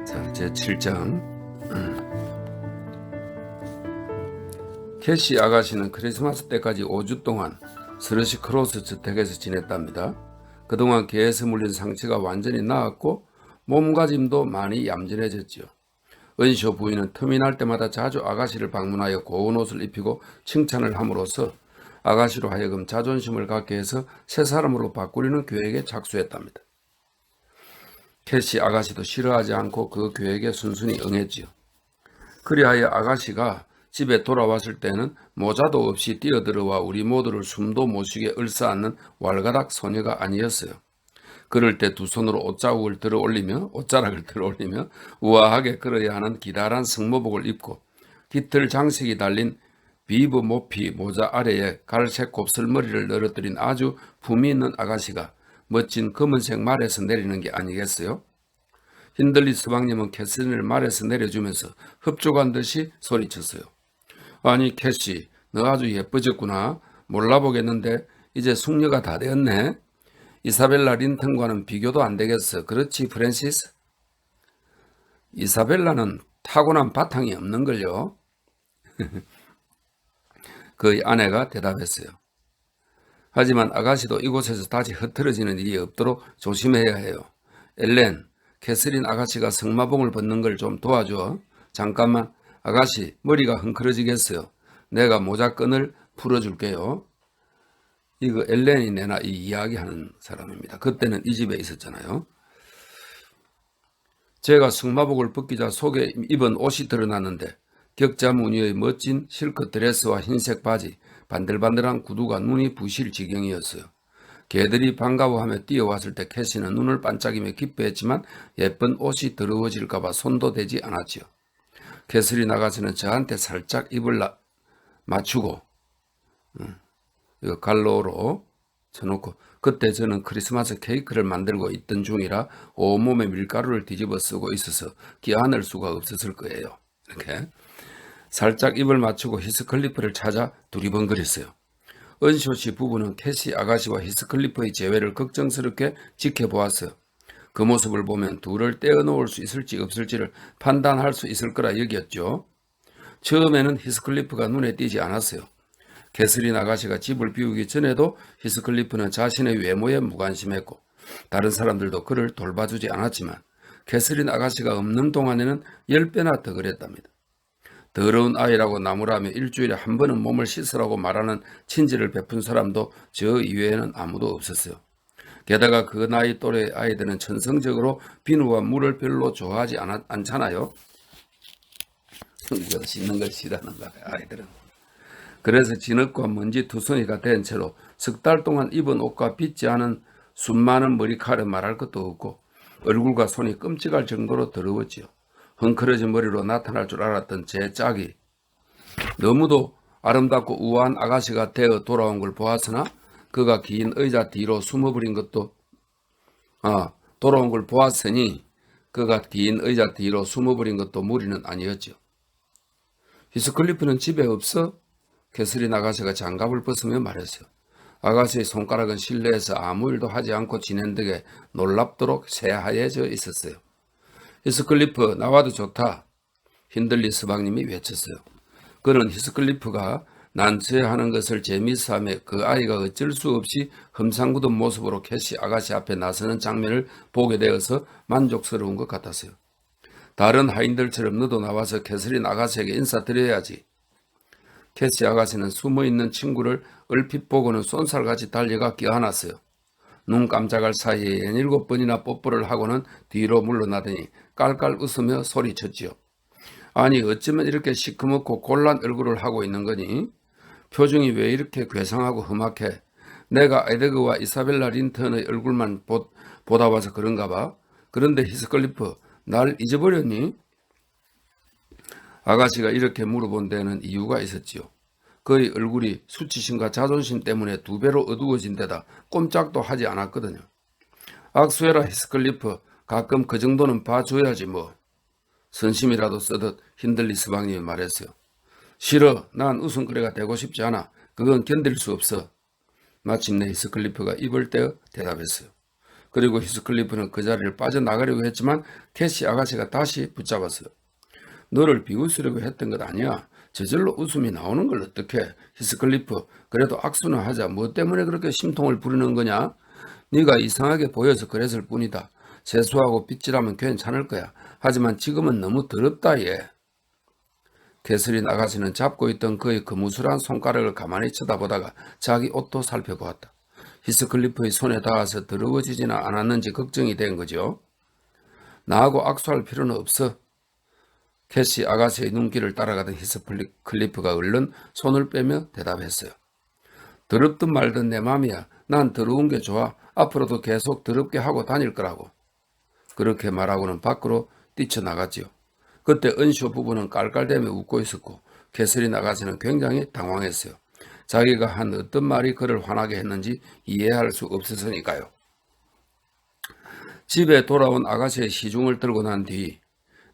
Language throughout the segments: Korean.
자, 제 7장. 캐시 아가씨는 크리스마스 때까지 5주 동안 스러시 크로스 저택에서 지냈답니다. 그동안 개에서 물린 상처가 완전히 나았고 몸가짐도 많이 얌전해졌죠. 은쇼 부인은 틈이 날 때마다 자주 아가씨를 방문하여 고운 옷을 입히고 칭찬을 함으로써 아가씨로 하여금 자존심을 갖게 해서 새 사람으로 바꾸려는 계획에 착수했답니다. 캐시 아가씨도 싫어하지 않고 그 계획에 순순히 응했지요. 그리하여 아가씨가 집에 돌아왔을 때는 모자도 없이 뛰어들어와 우리 모두를 숨도 못 쉬게 얼싸안는 왈가닥 소녀가 아니었어요. 그럴 때 두 손으로 옷자락을 들어 올리며 우아하게 걸어야 하는 기다란 승모복을 입고 깃털 장식이 달린 비브 모피 모자 아래에 갈색 곱슬머리를 늘어뜨린 아주 품위 있는 아가씨가 멋진 검은색 말에서 내리는 게 아니겠어요? 힌들리 스방님은 캐슬린을 말에서 내려주면서 흡족한 듯이 소리쳤어요. 아니 캐시, 너 아주 예뻐졌구나. 몰라보겠는데 이제 숙녀가 다 되었네. 이사벨라 린턴과는 비교도 안 되겠어. 그렇지 프랜시스? 이사벨라는 타고난 바탕이 없는걸요. 그의 아내가 대답했어요. 하지만 아가씨도 이곳에서 다시 흐트러지는 일이 없도록 조심해야 해요. 엘렌, 캐슬린 아가씨가 승마봉을 벗는 걸 좀 도와줘. 잠깐만, 아가씨 머리가 흥크러지겠어요. 내가 모자끈을 풀어줄게요. 이거 엘렌이 내나 이 이야기하는 사람입니다. 그때는 이 집에 있었잖아요. 제가 승마복을 벗기자 속에 입은 옷이 드러났는데 격자 무늬의 멋진 실크 드레스와 흰색 바지, 반들반들한 구두가 눈이 부실 지경이었어요. 개들이 반가워하며 뛰어왔을 때 캐시는 눈을 반짝이며 기뻐했지만 예쁜 옷이 더러워질까봐 손도 대지 않았지요. 캐슬린 나가서는 저한테 살짝 입을 맞추고 이거 갈로로 쳐놓고 그때 저는 크리스마스 케이크를 만들고 있던 중이라 온몸에 밀가루를 뒤집어 쓰고 있어서 끼안을 수가 없었을 거예요. 이렇게 살짝 입을 맞추고 히스클리프를 찾아 두리번거렸어요. 은쇼씨 부부는 캐시 아가씨와 히스클리프의 재회를 걱정스럽게 지켜보았어요. 그 모습을 보면 둘을 떼어놓을 수 있을지 없을지를 판단할 수 있을 거라 여겼죠. 처음에는 히스클리프가 눈에 띄지 않았어요. 캐슬린 아가씨가 집을 비우기 전에도 히스클리프는 자신의 외모에 무관심했고 다른 사람들도 그를 돌봐주지 않았지만 캐슬린 아가씨가 없는 동안에는 10배나 더 그랬답니다. 더러운 아이라고 나무라며 일주일에 한 번은 몸을 씻으라고 말하는 친절을 베푼 사람도 저 이외에는 아무도 없었어요. 게다가 그 나이 또래 아이들은 천성적으로 비누와 물을 별로 좋아하지 않잖아요. 이거 씻는 걸 싫어하는 거야, 아이들은. 그래서 진흙과 먼지 투성이가 된 채로 석 달 동안 입은 옷과 빗지 않은 숨 많은 머리카락을 말할 것도 없고 얼굴과 손이 끔찍할 정도로 더러웠지요. 헝클어진 머리로 나타날 줄 알았던 제 짝이 너무도 아름답고 우아한 아가씨가 되어 돌아온 걸 보았으나 그가 긴 의자 뒤로 숨어버린 것도 돌아온 걸 보았으니 그가 긴 의자 뒤로 숨어버린 것도 무리는 아니었죠. 히스클리프는 집에 없어? 캐슬린 아가씨가 장갑을 벗으며 말했어요. 아가씨의 손가락은 실내에서 아무 일도 하지 않고 지낸 덕에 놀랍도록 새하얘져 있었어요. 히스클리프 나와도 좋다. 힌들리 스방님이 외쳤어요. 그는 히스클리프가 난처해하는 것을 재미있어하며 그 아이가 어쩔 수 없이 흠상궂은 모습으로 캐시 아가씨 앞에 나서는 장면을 보게 되어서 만족스러운 것 같았어요. 다른 하인들처럼 너도 나와서 캐슬린 아가씨에게 인사드려야지. 캐시 아가씨는 숨어있는 친구를 얼핏 보고는 쏜살같이 달려가 껴안았어요. 눈 깜짝할 사이에 7번이나 뽀뽀를 하고는 뒤로 물러나더니 깔깔 웃으며 소리쳤지요. 아니 어쩌면 이렇게 시커멓고 곤란 얼굴을 하고 있는 거니? 표정이 왜 이렇게 괴상하고 험악해? 내가 에드거와 이사벨라 린턴의 얼굴만 보다 와서 그런가 봐. 그런데 히스클리프 날 잊어버렸니? 아가씨가 이렇게 물어본 데는 이유가 있었지요. 그의 얼굴이 수치심과 자존심 때문에 2배로 어두워진 데다 꼼짝도 하지 않았거든요. 악수해라 히스클리프. 가끔 그 정도는 봐줘야지 뭐. 선심이라도 쓰듯 힌들리 스방님이 말했어요. 싫어. 난 웃음거리가 되고 싶지 않아. 그건 견딜 수 없어. 마침내 히스클리프가 입을 떼어 대답했어요. 그리고 히스클리프는 그 자리를 빠져나가려고 했지만 캐시 아가씨가 다시 붙잡았어요. 너를 비웃으려고 했던 것 아니야. 저절로 웃음이 나오는 걸 어떡해. 히스클리프, 그래도 악수는 하자. 뭐 때문에 그렇게 심통을 부리는 거냐? 네가 이상하게 보여서 그랬을 뿐이다. 세수하고 빗질하면 괜찮을 거야. 하지만 지금은 너무 더럽다 얘. 캐서린 아가씨는 잡고 있던 그의 거무술한 손가락을 가만히 쳐다보다가 자기 옷도 살펴보았다. 히스클리프의 손에 닿아서 더러워지지는 않았는지 걱정이 된 거죠. 나하고 악수할 필요는 없어. 캐시 아가씨의 눈길을 따라가던 히스클리프가 얼른 손을 빼며 대답했어요. 더럽든 말든 내 맘이야. 난 더러운 게 좋아. 앞으로도 계속 더럽게 하고 다닐 거라고. 그렇게 말하고는 밖으로 뛰쳐나갔지요. 그때 은쇼 부부는 깔깔대며 웃고 있었고 캐서린 아가씨는 굉장히 당황했어요. 자기가 한 어떤 말이 그를 화나게 했는지 이해할 수 없었으니까요. 집에 돌아온 아가씨의 시중을 들고 난 뒤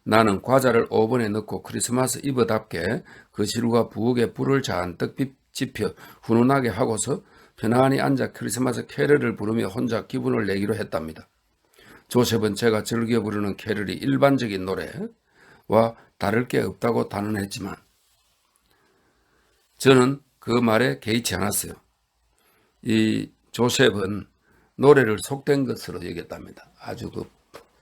나는 과자를 오븐에 넣고 크리스마스 이브답게 거실과 부엌에 불을 잔뜩 지펴 훈훈하게 하고서 편안히 앉아 크리스마스 캐럴을 부르며 혼자 기분을 내기로 했답니다. 조셉은 제가 즐겨 부르는 캐럴이 일반적인 노래와 다를 게 없다고 단언했지만 저는 그 말에 개의치 않았어요. 이 조셉은 노래를 속된 것으로 여겼답니다. 아주 그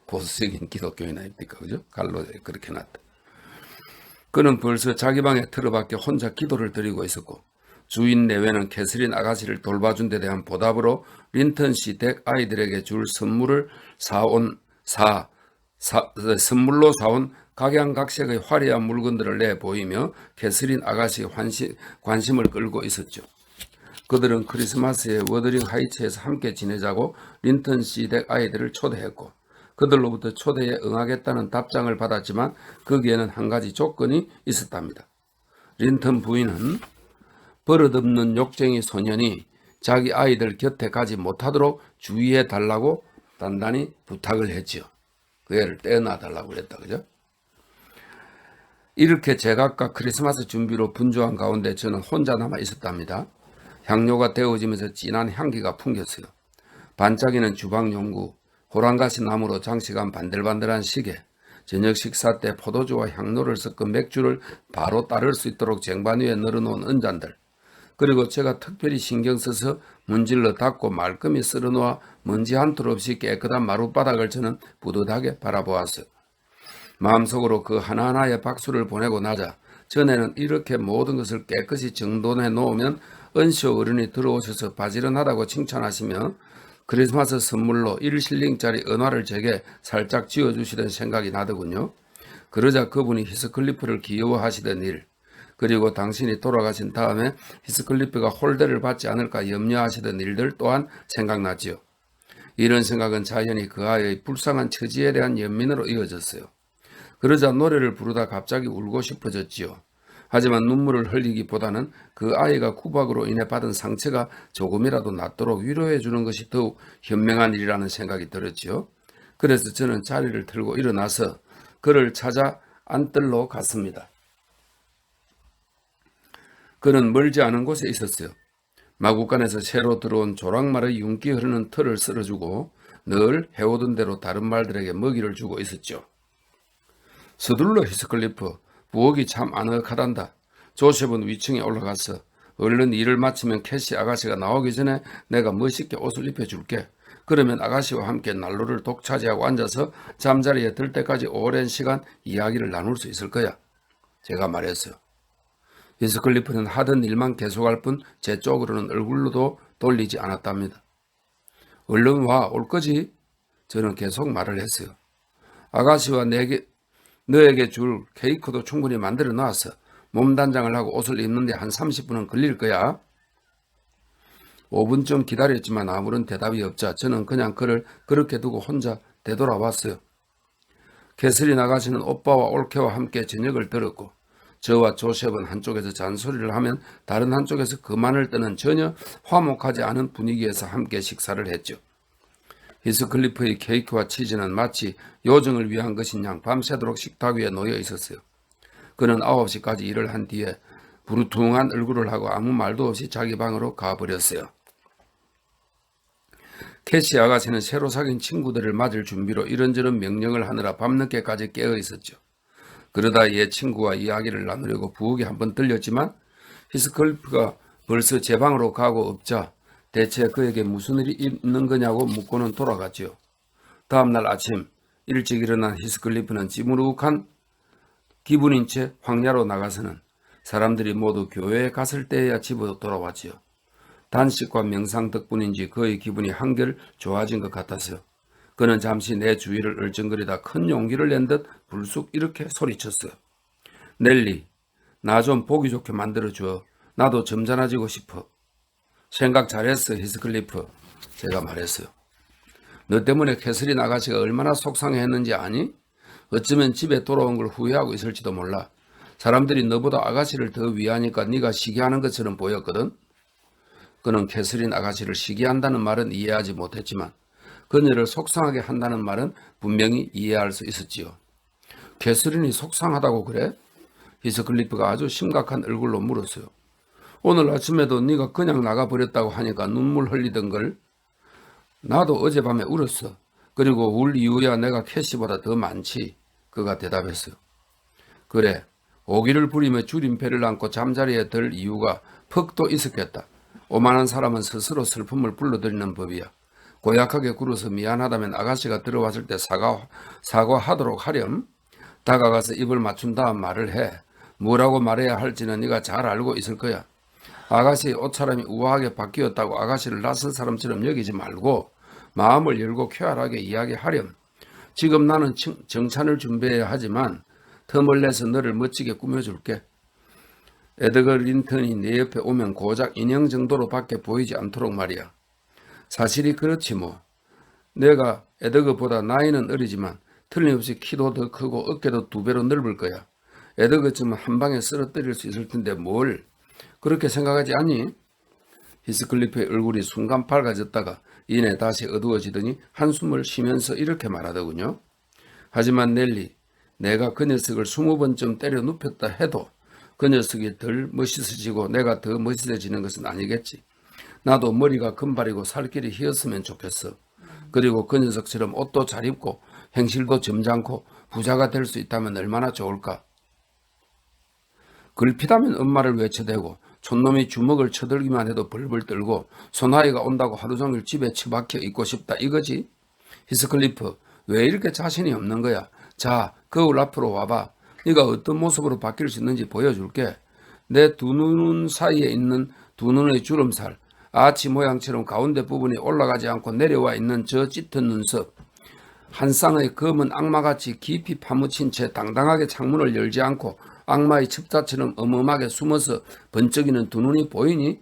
보수적인 기독교인 아닙니까? 그죠? 갈로에 그렇게 놨다. 그는 벌써 자기 방에 틀어박혀 혼자 기도를 드리고 있었고 주인 내외는 캐서린 아가씨를 돌봐준 데 대한 보답으로 린턴 씨 댁 아이들에게 줄 선물로 사온 각양각색의 화려한 물건들을 내보이며 캐서린 아가씨의 관심을 끌고 있었죠. 그들은 크리스마스에 워더링 하이츠에서 함께 지내자고 린턴 씨 댁 아이들을 초대했고 그들로부터 초대에 응하겠다는 답장을 받았지만 거기에는 한 가지 조건이 있었답니다. 린턴 부인은 버릇없는 욕쟁이 소년이 자기 아이들 곁에 가지 못하도록 주의해 달라고 단단히 부탁을 했지요. 그 애를 떼어놔 달라고 그랬다. 그죠? 이렇게 제각각 크리스마스 준비로 분주한 가운데 저는 혼자 남아 있었답니다. 향료가 데워지면서 진한 향기가 풍겼어요. 반짝이는 주방 용구, 호랑가시 나무로 장식한 반들반들한 시계, 저녁 식사 때 포도주와 향로를 섞은 맥주를 바로 따를 수 있도록 쟁반 위에 널어놓은 은잔들, 그리고 제가 특별히 신경 써서 문질러 닦고 말끔히 쓸어놓아 먼지 한 톨 없이 깨끗한 마룻바닥을 저는 뿌듯하게 바라보았어요. 마음속으로 그 하나하나의 박수를 보내고 나자 전에는 이렇게 모든 것을 깨끗이 정돈해 놓으면 은쇼 어른이 들어오셔서 바지런하다고 칭찬하시며 크리스마스 선물로 1실링짜리 은화를 제게 살짝 쥐어주시던 생각이 나더군요. 그러자 그분이 히스클리프를 귀여워하시던 일, 그리고 당신이 돌아가신 다음에 히스클리프가 홀대를 받지 않을까 염려하시던 일들 또한 생각났지요. 이런 생각은 자연히 그 아이의 불쌍한 처지에 대한 연민으로 이어졌어요. 그러자 노래를 부르다 갑자기 울고 싶어졌지요. 하지만 눈물을 흘리기보다는 그 아이가 구박으로 인해 받은 상처가 조금이라도 낫도록 위로해 주는 것이 더욱 현명한 일이라는 생각이 들었지요. 그래서 저는 자리를 틀고 일어나서 그를 찾아 안뜰로 갔습니다. 그는 멀지 않은 곳에 있었어요. 마구간에서 새로 들어온 조랑말의 윤기 흐르는 털을 쓸어주고 늘 해오던 대로 다른 말들에게 먹이를 주고 있었죠. 서둘러 히스클리프, 부엌이 참 아늑하단다. 조셉은 위층에 올라가서 얼른 일을 마치면 캐시 아가씨가 나오기 전에 내가 멋있게 옷을 입혀줄게. 그러면 아가씨와 함께 난로를 독차지하고 앉아서 잠자리에 들 때까지 오랜 시간 이야기를 나눌 수 있을 거야. 제가 말했어요. 히스클리프는 하던 일만 계속할 뿐 제 쪽으로는 얼굴로도 돌리지 않았답니다. 얼른 와, 올 거지? 저는 계속 말을 했어요. 아가씨와 너에게 줄 케이크도 충분히 만들어 놨어. 몸단장을 하고 옷을 입는데 한 30분은 걸릴 거야. 5분쯤 기다렸지만 아무런 대답이 없자 저는 그냥 그를 그렇게 두고 혼자 되돌아왔어요. 캐서린 아가씨는 오빠와 올케와 함께 저녁을 들었고 저와 조셉은 한쪽에서 잔소리를 하면 다른 한쪽에서 그만을 떠는 전혀 화목하지 않은 분위기에서 함께 식사를 했죠. 히스클리프의 케이크와 치즈는 마치 요정을 위한 것인 양 밤새도록 식탁 위에 놓여 있었어요. 그는 9시까지 일을 한 뒤에 부르퉁한 얼굴을 하고 아무 말도 없이 자기 방으로 가버렸어요. 캐시 아가씨는 새로 사귄 친구들을 맞을 준비로 이런저런 명령을 하느라 밤늦게까지 깨어 있었죠. 그러다 옛 친구와 이야기를 나누려고 부엌에 한번 들렸지만 히스클리프가 벌써 제 방으로 가고 없자 대체 그에게 무슨 일이 있는 거냐고 묻고는 돌아갔지요. 다음날 아침 일찍 일어난 히스클리프는 찌무룩한 기분인 채 황야로 나가서는 사람들이 모두 교회에 갔을 때에야 집으로 돌아왔지요. 단식과 명상 덕분인지 그의 기분이 한결 좋아진 것 같았어요. 그는 잠시 내 주위를 얼쩡거리다 큰 용기를 낸 듯 불쑥 이렇게 소리쳤어요. 넬리, 나 좀 보기 좋게 만들어줘. 나도 점잖아지고 싶어. 생각 잘했어, 히스클리프. 제가 말했어요. 너 때문에 캐서린 아가씨가 얼마나 속상해했는지 아니? 어쩌면 집에 돌아온 걸 후회하고 있을지도 몰라. 사람들이 너보다 아가씨를 더 위하니까 네가 시기하는 것처럼 보였거든. 그는 캐서린 아가씨를 시기한다는 말은 이해하지 못했지만 그녀를 속상하게 한다는 말은 분명히 이해할 수 있었지요. 캐서린이 속상하다고 그래? 히스클리프가 아주 심각한 얼굴로 물었어요. 오늘 아침에도 네가 그냥 나가버렸다고 하니까 눈물 흘리던걸. 나도 어젯밤에 울었어. 그리고 울 이유야 내가 캐시보다 더 많지. 그가 대답했어요. 그래, 오기를 부리며 줄임배를 안고 잠자리에 들 이유가 퍽도 있었겠다. 오만한 사람은 스스로 슬픔을 불러들이는 법이야. 고약하게 굴어서 미안하다면 아가씨가 들어왔을 때 사과하도록 하렴. 다가가서 입을 맞춘 다음 말을 해. 뭐라고 말해야 할지는 네가 잘 알고 있을 거야. 아가씨의 옷차림이 우아하게 바뀌었다고 아가씨를 낯선 사람처럼 여기지 말고 마음을 열고 쾌활하게 이야기하렴. 지금 나는 정찬을 준비해야 하지만 틈을 내서 너를 멋지게 꾸며줄게. 에드거 린턴이 내 옆에 오면 고작 인형 정도로밖에 보이지 않도록 말이야. 사실이 그렇지 뭐. 내가 에드거보다 나이는 어리지만 틀림없이 키도 더 크고 어깨도 2배로 넓을 거야. 에드거쯤은 한 방에 쓰러뜨릴 수 있을 텐데 뭘 그렇게 생각하지 않니? 히스클리프의 얼굴이 순간 밝아졌다가 이내 다시 어두워지더니 한숨을 쉬면서 이렇게 말하더군요. 하지만 넬리, 내가 그 녀석을 20번쯤 때려 눕혔다 해도 그 녀석이 덜 멋있어지고 내가 더 멋있어지는 것은 아니겠지. 나도 머리가 금발이고 살길이 휘었으면 좋겠어. 그리고 그 녀석처럼 옷도 잘 입고 행실도 점잖고 부자가 될 수 있다면 얼마나 좋을까. 글피다면 엄마를 외쳐대고 촌놈이 주먹을 쳐들기만 해도 벌벌 떨고 소나이가 온다고 하루 종일 집에 처박혀 있고 싶다 이거지? 히스클리프, 왜 이렇게 자신이 없는 거야? 자, 거울 앞으로 와봐. 네가 어떤 모습으로 바뀔 수 있는지 보여줄게. 내 두 눈 사이에 있는 두 눈의 주름살, 아치 모양처럼 가운데 부분이 올라가지 않고 내려와 있는 저 짙은 눈썹, 한 쌍의 검은 악마같이 깊이 파묻힌 채 당당하게 창문을 열지 않고 악마의 첩자처럼 어마어마하게 숨어서 번쩍이는 두 눈이 보이니?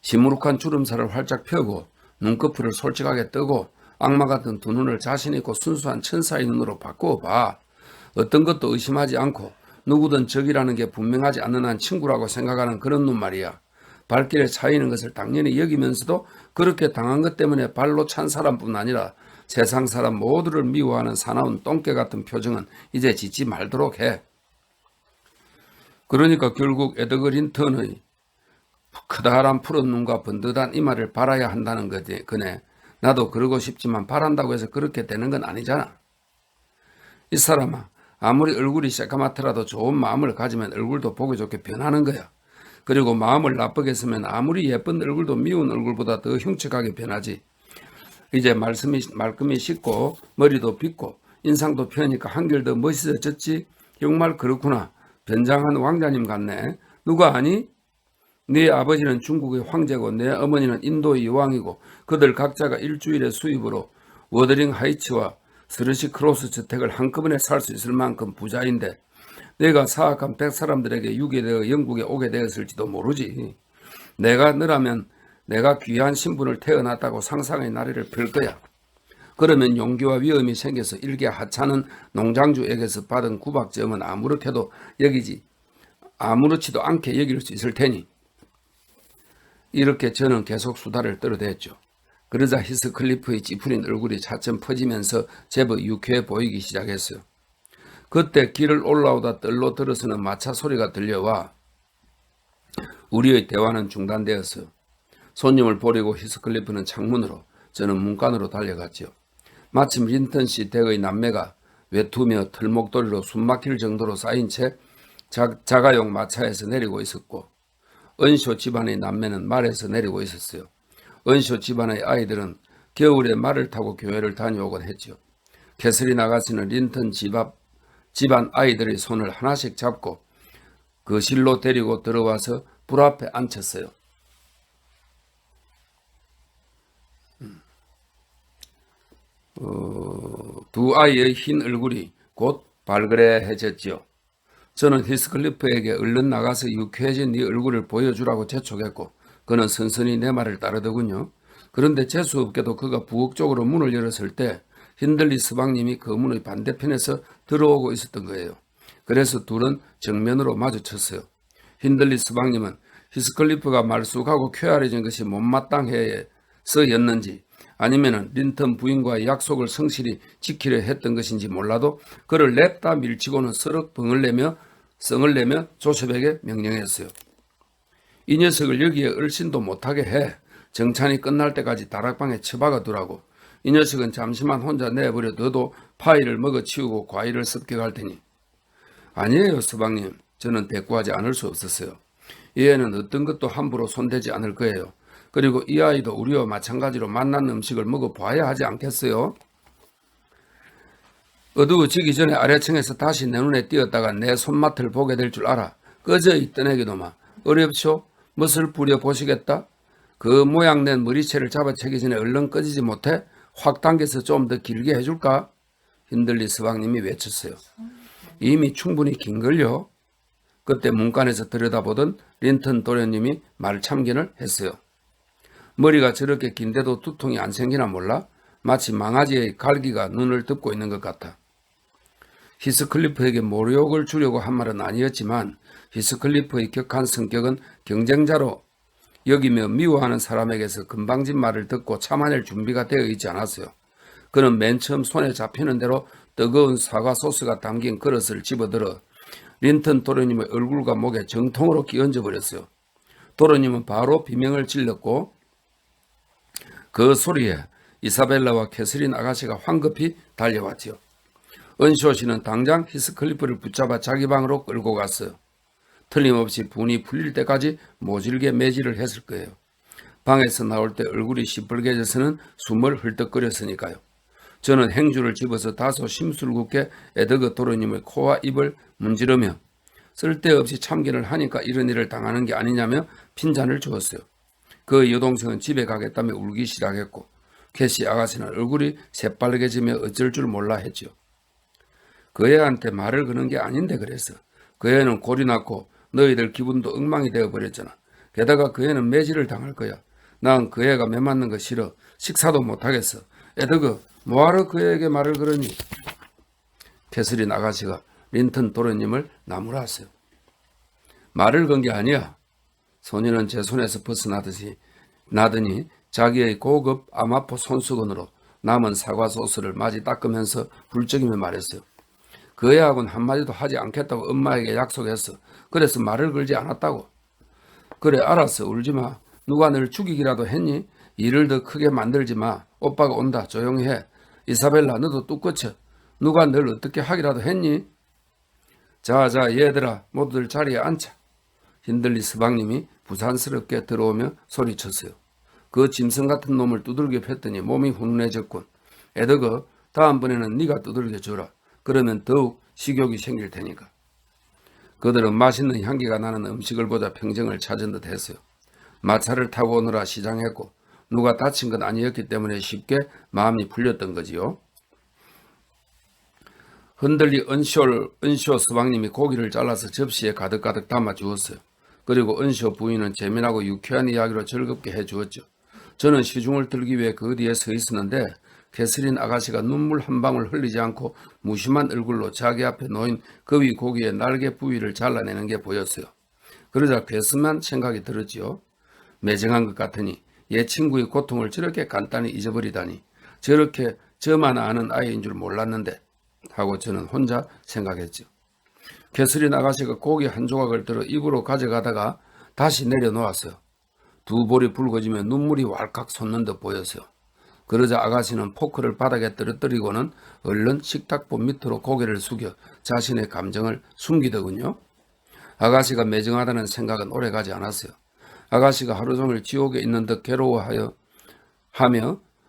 시무룩한 주름살을 활짝 펴고 눈꺼풀을 솔직하게 뜨고 악마 같은 두 눈을 자신있고 순수한 천사의 눈으로 바꾸어봐. 어떤 것도 의심하지 않고 누구든 적이라는 게 분명하지 않는 한 친구라고 생각하는 그런 눈 말이야. 발길에 차이는 것을 당연히 여기면서도 그렇게 당한 것 때문에 발로 찬 사람뿐 아니라 세상 사람 모두를 미워하는 사나운 똥개 같은 표정은 이제 짓지 말도록 해. 그러니까 결국 에드거 린턴의 크다란 푸른 눈과 번듯한 이마를 바라야 한다는 거지. 그네. 나도 그러고 싶지만 바란다고 해서 그렇게 되는 건 아니잖아. 이 사람아, 아무리 얼굴이 새까맣더라도 좋은 마음을 가지면 얼굴도 보기 좋게 변하는 거야. 그리고 마음을 나쁘게 쓰면 아무리 예쁜 얼굴도 미운 얼굴보다 더 흉측하게 변하지. 이제 말끔히 씻고 머리도 빗고 인상도 펴니까 한결 더 멋있어졌지. 정말 그렇구나. 변장한 왕자님 같네. 누가 아니? 네 아버지는 중국의 황제고 내 어머니는 인도의 여왕이고 그들 각자가 일주일의 수입으로 워더링 하이츠와 스르시 크로스 저택을 한꺼번에 살 수 있을 만큼 부자인데 내가 사악한 백사람들에게 유괴되어 영국에 오게 되었을지도 모르지. 내가 너라면 내가 귀한 신분을 태어났다고 상상의 나래를 펼 거야. 그러면 용기와 위험이 생겨서 일개 하찮은 농장주에게서 받은 구박점은 아무렇지도 않게 여길 수 있을 테니. 이렇게 저는 계속 수다를 떨어댔죠. 그러자 히스클리프의 찌푸린 얼굴이 차츰 퍼지면서 제법 유쾌해 보이기 시작했어요. 그때 길을 올라오다 뜰로 들어서는 마차 소리가 들려와 우리의 대화는 중단되었어요. 손님을 보내고 히스클리프는 창문으로, 저는 문간으로 달려갔지요. 마침 린턴 씨 댁의 남매가 외투며 털목도리로 숨막힐 정도로 쌓인 채 자가용 마차에서 내리고 있었고, 은쇼 집안의 남매는 말에서 내리고 있었어요. 은쇼 집안의 아이들은 겨울에 말을 타고 교회를 다녀오곤 했지요. 캐서린 아가씨는 린턴 집안 아이들의 손을 하나씩 잡고 거실로 데리고 들어와서 불 앞에 앉혔어요. 두 아이의 흰 얼굴이 곧 발그레해졌지요. 저는 히스클리프에게 얼른 나가서 유쾌해진 네 얼굴을 보여주라고 재촉했고, 그는 선선히 내 말을 따르더군요. 그런데 재수없게도 그가 부엌 쪽으로 문을 열었을 때 힌들리 서방님이 그 문의 반대편에서 들어오고 있었던 거예요. 그래서 둘은 정면으로 마주쳤어요. 힌들리 서방님은 히스클리프가 말쑥하고 쾌활해진 것이 못마땅해서였는지, 아니면 린턴 부인과의 약속을 성실히 지키려 했던 것인지 몰라도 그를 냅다 밀치고는 서럽 성을 내며 조셉에게 명령했어요. 이 녀석을 여기에 얼씬도 못하게 해 정찬이 끝날 때까지 다락방에 처박아 두라고. 이 녀석은 잠시만 혼자 내버려 둬도 파이를 먹어치우고 과일을 습격할 테니. 아니에요, 서방님. 저는 대꾸하지 않을 수 없었어요. 이 애는 어떤 것도 함부로 손대지 않을 거예요. 그리고 이 아이도 우리와 마찬가지로 맛난 음식을 먹어봐야 하지 않겠어요? 어두워지기 전에 아래층에서 다시 내 눈에 띄었다가 내 손맛을 보게 될 줄 알아. 꺼져 있던 애기도마. 어렵쇼? 멋을 부려보시겠다? 그 모양낸 머리채를 잡아채기 전에 얼른 꺼지지 못해? 확 당겨서 좀 더 길게 해줄까? 힌들리 서방님이 외쳤어요. 이미 충분히 긴걸요? 그때 문간에서 들여다보던 린턴 도련님이 말참견을 했어요. 머리가 저렇게 긴데도 두통이 안 생기나 몰라? 마치 망아지의 갈기가 눈을 덮고 있는 것 같아. 히스클리프에게 모욕을 주려고 한 말은 아니었지만 히스클리프의 격한 성격은 경쟁자로 여기며 미워하는 사람에게서 금방진 말을 듣고 참아낼 준비가 되어 있지 않았어요. 그는 맨 처음 손에 잡히는 대로 뜨거운 사과 소스가 담긴 그릇을 집어들어 린턴 도련님의 얼굴과 목에 정통으로 끼얹어 버렸어요. 도련님은 바로 비명을 질렀고 그 소리에 이사벨라와 캐서린 아가씨가 황급히 달려왔지요. 은쇼 씨는 당장 히스클리프를 붙잡아 자기 방으로 끌고 갔어요. 틀림없이 분이 풀릴 때까지 모질게 매질을 했을 거예요. 방에서 나올 때 얼굴이 시뻘개져서는 숨을 헐떡거렸으니까요. 저는 행주를 집어서 다소 심술궂게 에드거 도련님의 코와 입을 문지르며 쓸데없이 참견을 하니까 이런 일을 당하는 게 아니냐며 핀잔을 주었어요. 그 여동생은 집에 가겠다며 울기 시작했고 캐시 아가씨는 얼굴이 새빨개지며 어쩔 줄 몰라 했죠. 그 애한테 말을 거는 게 아닌데 그래서. 그 애는 골이 났고 너희들 기분도 엉망이 되어버렸잖아. 게다가 그 애는 매질을 당할 거야. 난 그 애가 매 맞는 거 싫어. 식사도 못하겠어. 에드거 뭐하러 그 애에게 말을 걸으니? 캐서린 아가씨가 린턴 도련님을 나무랐어요. 말을 건 게 아니야. 소녀는 제 손에서 벗어나더니 자기의 고급 아마포 손수건으로 남은 사과 소스를 마지 닦으면서 훌쩍이며 말했어요. 그 애하고는 한마디도 하지 않겠다고 엄마에게 약속했어. 그래서 말을 걸지 않았다고. 그래 알았어. 울지마. 누가 널 죽이기라도 했니? 일을 더 크게 만들지 마. 오빠가 온다. 조용히 해. 이사벨라 너도 뚝 꺼쳐. 누가 널 어떻게 하기라도 했니? 자자 얘들아 모두들 자리에 앉자. 힌들리 서방님이 부산스럽게 들어오며 소리쳤어요. 그 짐승 같은 놈을 두들겨 팼더니 몸이 훈훈해졌군. 에드거 다음번에는 네가 두들겨 주라. 그러면 더욱 식욕이 생길 테니까. 그들은 맛있는 향기가 나는 음식을 보자 평정을 찾은 듯 했어요. 마차를 타고 오느라 시장했고 누가 다친 건 아니었기 때문에 쉽게 마음이 풀렸던 거지요. 흔들리 은쇼 서방님이 고기를 잘라서 접시에 가득가득 담아 주었어요. 그리고 은쇼 부인은 재미나고 유쾌한 이야기로 즐겁게 해주었죠. 저는 시중을 들기 위해 그 뒤에 서 있었는데 캐서린 아가씨가 눈물 한 방울 흘리지 않고 무심한 얼굴로 자기 앞에 놓인 거위 고기의 날개 부위를 잘라내는 게 보였어요. 그러자 괴슴한 생각이 들었지요. 매정한 것 같으니 얘 친구의 고통을 저렇게 간단히 잊어버리다니 저렇게 저만 아는 아이인 줄 몰랐는데 하고 저는 혼자 생각했죠. 캐서린 아가씨가 고기 한 조각을 들어 입으로 가져가다가 다시 내려놓았어요. 두 볼이 붉어지며 눈물이 왈칵 솟는 듯 보였어요. 그러자 아가씨는 포크를 바닥에 떨어뜨리고는 얼른 식탁보 밑으로 고개를 숙여 자신의 감정을 숨기더군요. 아가씨가 매정하다는 생각은 오래가지 않았어요. 아가씨가 하루 종일 지옥에 있는 듯 괴로워하며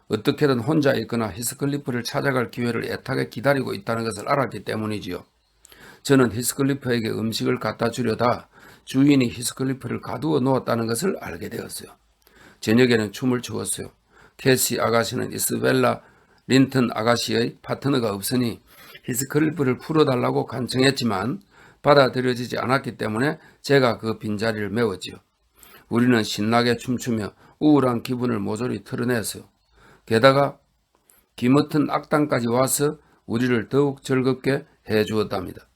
어떻게든 혼자 있거나 히스클리프를 찾아갈 기회를 애타게 기다리고 있다는 것을 알았기 때문이지요. 저는 히스클리프에게 음식을 갖다 주려다 주인이 히스클리프를 가두어 놓았다는 것을 알게 되었어요. 저녁에는 춤을 추었어요. 캐시 아가씨는 이스벨라 린턴 아가씨의 파트너가 없으니 히스클리프를 풀어달라고 간청했지만 받아들여지지 않았기 때문에 제가 그 빈자리를 메웠지요. 우리는 신나게 춤추며 우울한 기분을 모조리 털어냈어요. 게다가 기мот은 악단까지 와서 우리를 더욱 즐겁게 해주었답니다.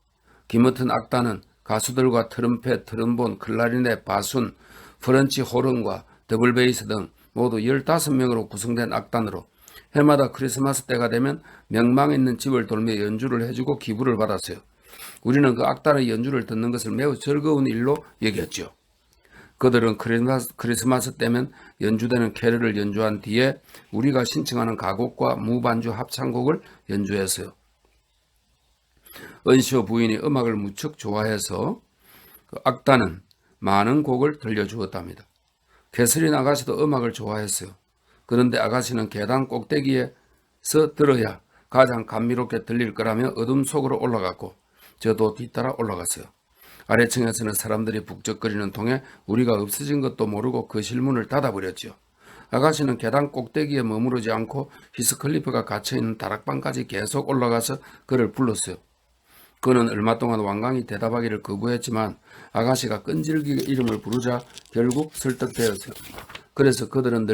기мот은 악단은 가수들과 트럼펫, 트럼본, 클라리넷, 바순, 프렌치 호른과 더블 베이스 등 모두 15명으로 구성된 악단으로 해마다 크리스마스 때가 되면 명망 있는 집을 돌며 연주를 해주고 기부를 받았어요. 우리는 그 악단의 연주를 듣는 것을 매우 즐거운 일로 여겼죠. 그들은 크리스마스 때면 연주되는 캐럴을 연주한 뒤에 우리가 신청하는 가곡과 무반주 합창곡을 연주했어요. 은시오 부인이 음악을 무척 좋아해서 그 악단은 많은 곡을 들려주었답니다. 캐서린 아가씨도 음악을 좋아했어요. 그런데 아가씨는 계단 꼭대기에서 들어야 가장 감미롭게 들릴 거라며 어둠 속으로 올라갔고 저도 뒤따라 올라갔어요. 아래층에서는 사람들이 북적거리는 통에 우리가 없어진 것도 모르고 그 실문을 닫아버렸죠. 아가씨는 계단 꼭대기에 머무르지 않고 히스클리프가 갇혀있는 다락방까지 계속 올라가서 그를 불렀어요. 그는 얼마 동안 완강히 대답하기를 거부했지만 아가씨가 끈질기게 이름을 부르자 결국 설득되었어요. 그래서 그들은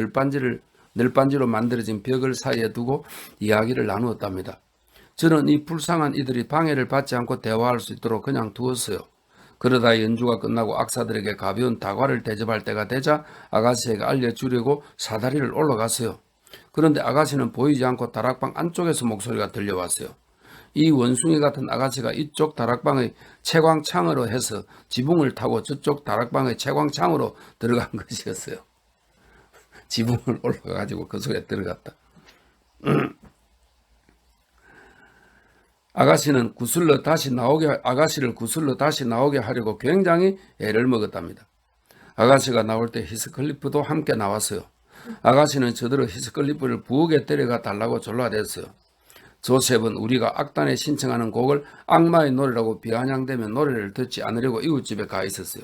늘반지로 만들어진 벽을 사이에 두고 이야기를 나누었답니다. 저는 이 불쌍한 이들이 방해를 받지 않고 대화할 수 있도록 그냥 두었어요. 그러다 연주가 끝나고 악사들에게 가벼운 다과를 대접할 때가 되자 아가씨에게 알려주려고 사다리를 올라갔어요. 그런데 아가씨는 보이지 않고 다락방 안쪽에서 목소리가 들려왔어요. 이 원숭이 같은 아가씨가 이쪽 다락방의 채광창으로 해서 지붕을 타고 저쪽 다락방의 채광창으로 들어간 것이었어요. 지붕을 올라가지고 그 속에 들어갔다. 아가씨를 구슬러 다시 나오게 하려고 굉장히 애를 먹었답니다. 아가씨가 나올 때 히스클리프도 함께 나왔어요. 아가씨는 저더러 히스클리프를 부엌에 데려가 달라고 졸라댔어요. 조셉은 우리가 악단에 신청하는 곡을 악마의 노래라고 비아냥대며 노래를 듣지 않으려고 이웃집에 가 있었어요.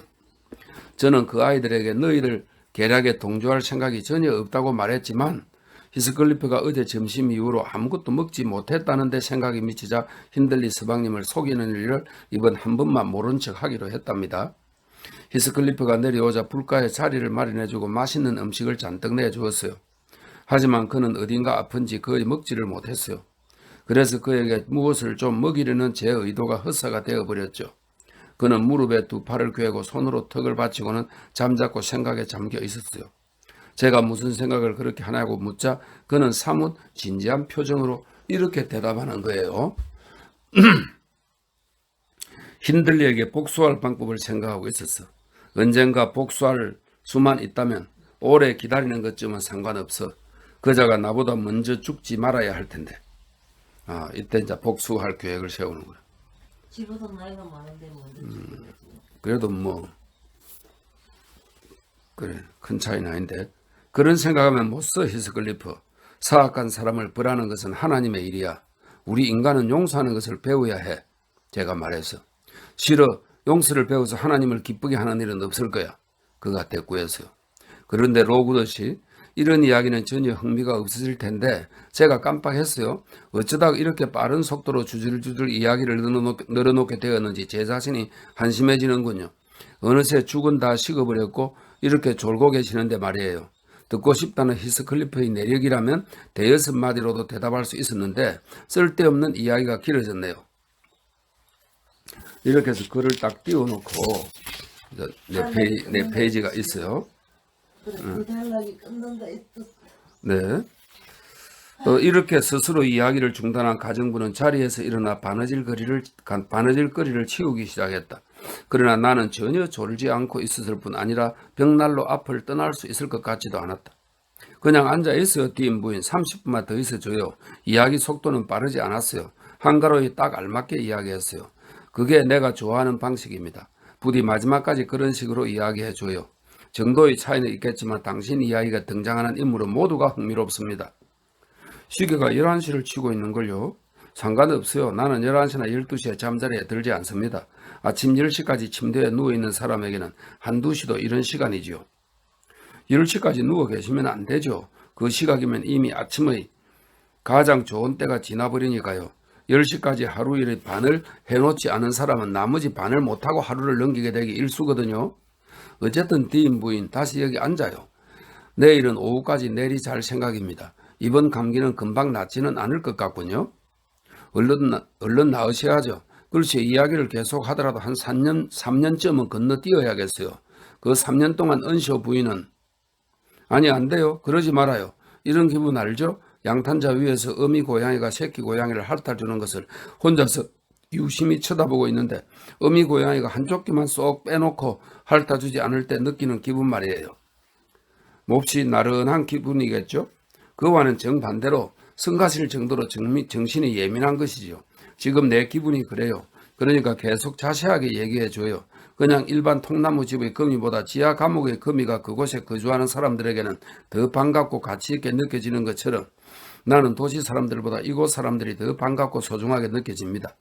저는 그 아이들에게 너희들 계략에 동조할 생각이 전혀 없다고 말했지만 히스클리프가 어제 점심 이후로 아무것도 먹지 못했다는 데 생각이 미치자 힌들리 서방님을 속이는 일을 이번 한 번만 모른 척 하기로 했답니다. 히스클리프가 내려오자 불가에 자리를 마련해주고 맛있는 음식을 잔뜩 내주었어요. 하지만 그는 어딘가 아픈지 거의 먹지를 못했어요. 그래서 그에게 무엇을 좀 먹이려는 제 의도가 헛사가 되어버렸죠. 그는 무릎에 두 팔을 꿰고 손으로 턱을 받치고는 잠자코 생각에 잠겨 있었어요. 제가 무슨 생각을 그렇게 하냐고 묻자 그는 사뭇 진지한 표정으로 이렇게 대답하는 거예요. 힌들리에게 복수할 방법을 생각하고 있었어. 언젠가 복수할 수만 있다면 오래 기다리는 것쯤은 상관없어. 그자가 나보다 먼저 죽지 말아야 할 텐데. 이때 이제 복수할 계획을 세우는 거야. 지보다 나이가 많은데 먼저 죽겠지. 그래도 뭐 그래 큰 차이는 아닌데 그런 생각하면 못 써. 히스클리프. 사악한 사람을 벌하는 것은 하나님의 일이야. 우리 인간은 용서하는 것을 배워야 해. 제가 말해서. 싫어. 용서를 배워서 하나님을 기쁘게 하는 일은 없을 거야. 그가 대꾸했어요. 그런데 로그덧이 이런 이야기는 전혀 흥미가 없으실 텐데 제가 깜빡했어요. 어쩌다가 이렇게 빠른 속도로 주줄주줄 이야기를 늘어놓게 되었는지 제 자신이 한심해지는군요. 어느새 죽은 다 식어버렸고 이렇게 졸고 계시는데 말이에요. 듣고 싶다는 히스클리프의 내력이라면 대여섯 마디로도 대답할 수 있었는데 쓸데없는 이야기가 길어졌네요. 이렇게 해서 글을 딱 띄워놓고 내 페이지가 있어요. 그래, 그 단락이 끝난다 했어. 네. 이렇게 스스로 이야기를 중단한 가정부는 자리에서 일어나 바느질거리를 치우기 시작했다. 그러나 나는 전혀 졸지 않고 있었을 뿐 아니라 벽난로 앞을 떠날 수 있을 것 같지도 않았다. 그냥 앉아있어요. 뒷 부인 30분만 더 있어줘요. 이야기 속도는 빠르지 않았어요. 한가로이 딱 알맞게 이야기했어요. 그게 내가 좋아하는 방식입니다. 부디 마지막까지 그런 식으로 이야기해줘요. 정도의 차이는 있겠지만 당신 이야기가 등장하는 인물은 모두가 흥미롭습니다. 시계가 11시를 치고 있는걸요. 상관없어요. 나는 11시나 12시에 잠자리에 들지 않습니다. 아침 10시까지 침대에 누워있는 사람에게는 한두 시도 이런 시간이지요. 10시까지 누워 계시면 안 되죠. 그 시각이면 이미 아침의 가장 좋은 때가 지나버리니까요. 10시까지 하루 일의 반을 해놓지 않은 사람은 나머지 반을 못하고 하루를 넘기게 되기 일쑤거든요. 어쨌든 디인 부인 다시 여기 앉아요. 내일은 오후까지 내리 잘 생각입니다. 이번 감기는 금방 낫지는 않을 것 같군요. 얼른 나으셔야죠. 그렇지 이야기를 계속 하더라도 한 3년쯤은 건너뛰어야겠어요. 그 3년 동안 은쇼 부인은 아니 안 돼요. 그러지 말아요. 이런 기분 알죠? 양탄자 위에서 어미 고양이가 새끼 고양이를 핥아주는 것을 혼자서 유심히 쳐다보고 있는데 어미 고양이가 한쪽 귀만 쏙 빼놓고 핥아주지 않을 때 느끼는 기분 말이에요. 몹시 나른한 기분이겠죠? 그와는 정반대로 성가실 정도로 정신이 예민한 것이지요. 지금 내 기분이 그래요. 그러니까 계속 자세하게 얘기해줘요. 그냥 일반 통나무집의 거미보다 지하 감옥의 거미가 그곳에 거주하는 사람들에게는 더 반갑고 가치있게 느껴지는 것처럼 나는 도시 사람들보다 이곳 사람들이 더 반갑고 소중하게 느껴집니다.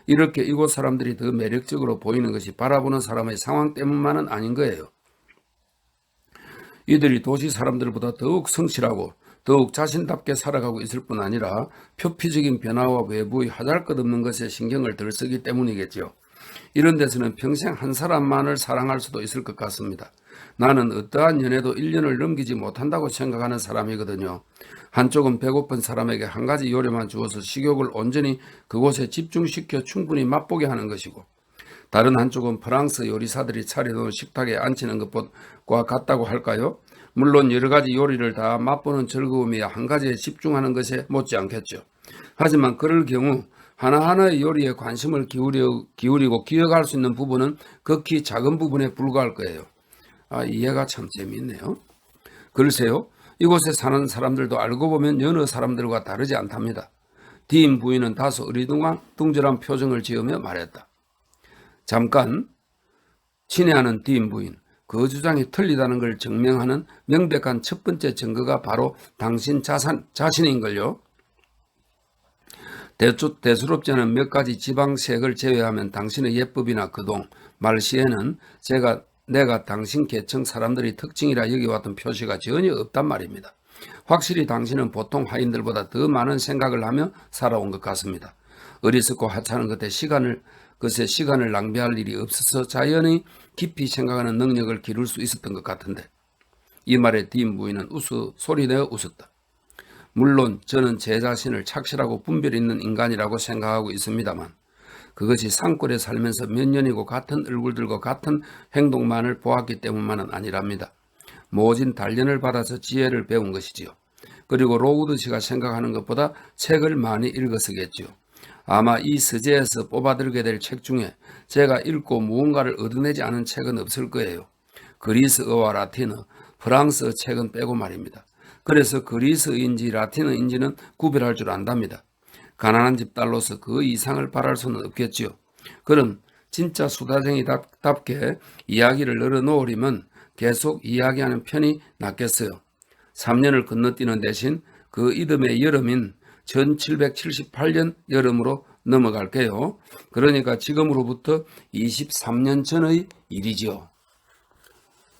이렇게 이곳 사람들이 더 매력적으로 보이는 것이 바라보는 사람의 상황 때문만은 아닌 거예요. 이들이 도시 사람들보다 더욱 성실하고 더욱 자신답게 살아가고 있을 뿐 아니라 표피적인 변화와 외부의 하잘것없는 것에 신경을 덜 쓰기 때문이겠지요. 이런 데서는 평생 한 사람만을 사랑할 수도 있을 것 같습니다. 나는 어떠한 연애도 1년을 넘기지 못한다고 생각하는 사람이거든요. 한쪽은 배고픈 사람에게 한 가지 요리만 주어서 식욕을 온전히 그곳에 집중시켜 충분히 맛보게 하는 것이고 다른 한쪽은 프랑스 요리사들이 차려놓은 식탁에 앉히는 것과 같다고 할까요? 물론 여러 가지 요리를 다 맛보는 즐거움이 한 가지에 집중하는 것에 못지않겠죠. 하지만 그럴 경우 하나하나의 요리에 관심을 기울이고 기억할 수 있는 부분은 극히 작은 부분에 불과할 거예요. 이해가 참 재미있네요. 글쎄요. 이곳에 사는 사람들도 알고 보면 여느 사람들과 다르지 않답니다. 디인 부인은 다소 어리둥절한 표정을 지으며 말했다. 잠깐 친애하는 디인 부인. 그 주장이 틀리다는 걸 증명하는 명백한 첫 번째 증거가 바로 당신 자신인걸요. 대수롭지 않은 몇 가지 지방색을 제외하면 당신의 예법이나 거동, 말시에는 내가 당신 계층 사람들이 특징이라 여기왔던 표시가 전혀 없단 말입니다. 확실히 당신은 보통 하인들보다 더 많은 생각을 하며 살아온 것 같습니다. 어리석고 하찮은 것에 시간을 낭비할 일이 없어서 자연히 깊이 생각하는 능력을 기를 수 있었던 것 같은데 이 말에 디인 부인은 소리내어 웃었다. 물론 저는 제 자신을 착실하고 분별 있는 인간이라고 생각하고 있습니다만 그것이 산골에 살면서 몇 년이고 같은 얼굴들과 같은 행동만을 보았기 때문만은 아니랍니다. 모진 단련을 받아서 지혜를 배운 것이지요. 그리고 로우드 씨가 생각하는 것보다 책을 많이 읽어서겠지요. 아마 이 서재에서 뽑아들게 될 책 중에 제가 읽고 무언가를 얻어내지 않은 책은 없을 거예요. 그리스어와 라틴어, 프랑스어 책은 빼고 말입니다. 그래서 그리스어인지 라틴어인지는 구별할 줄 안답니다. 가난한 집 딸로서 그 이상을 바랄 수는 없겠지요. 그럼 진짜 수다쟁이답게 이야기를 늘어놓으려면 계속 이야기하는 편이 낫겠어요. 3년을 건너뛰는 대신 그 이듬해 여름인 1778년 여름으로 넘어갈게요. 그러니까 지금으로부터 23년 전의 일이지요.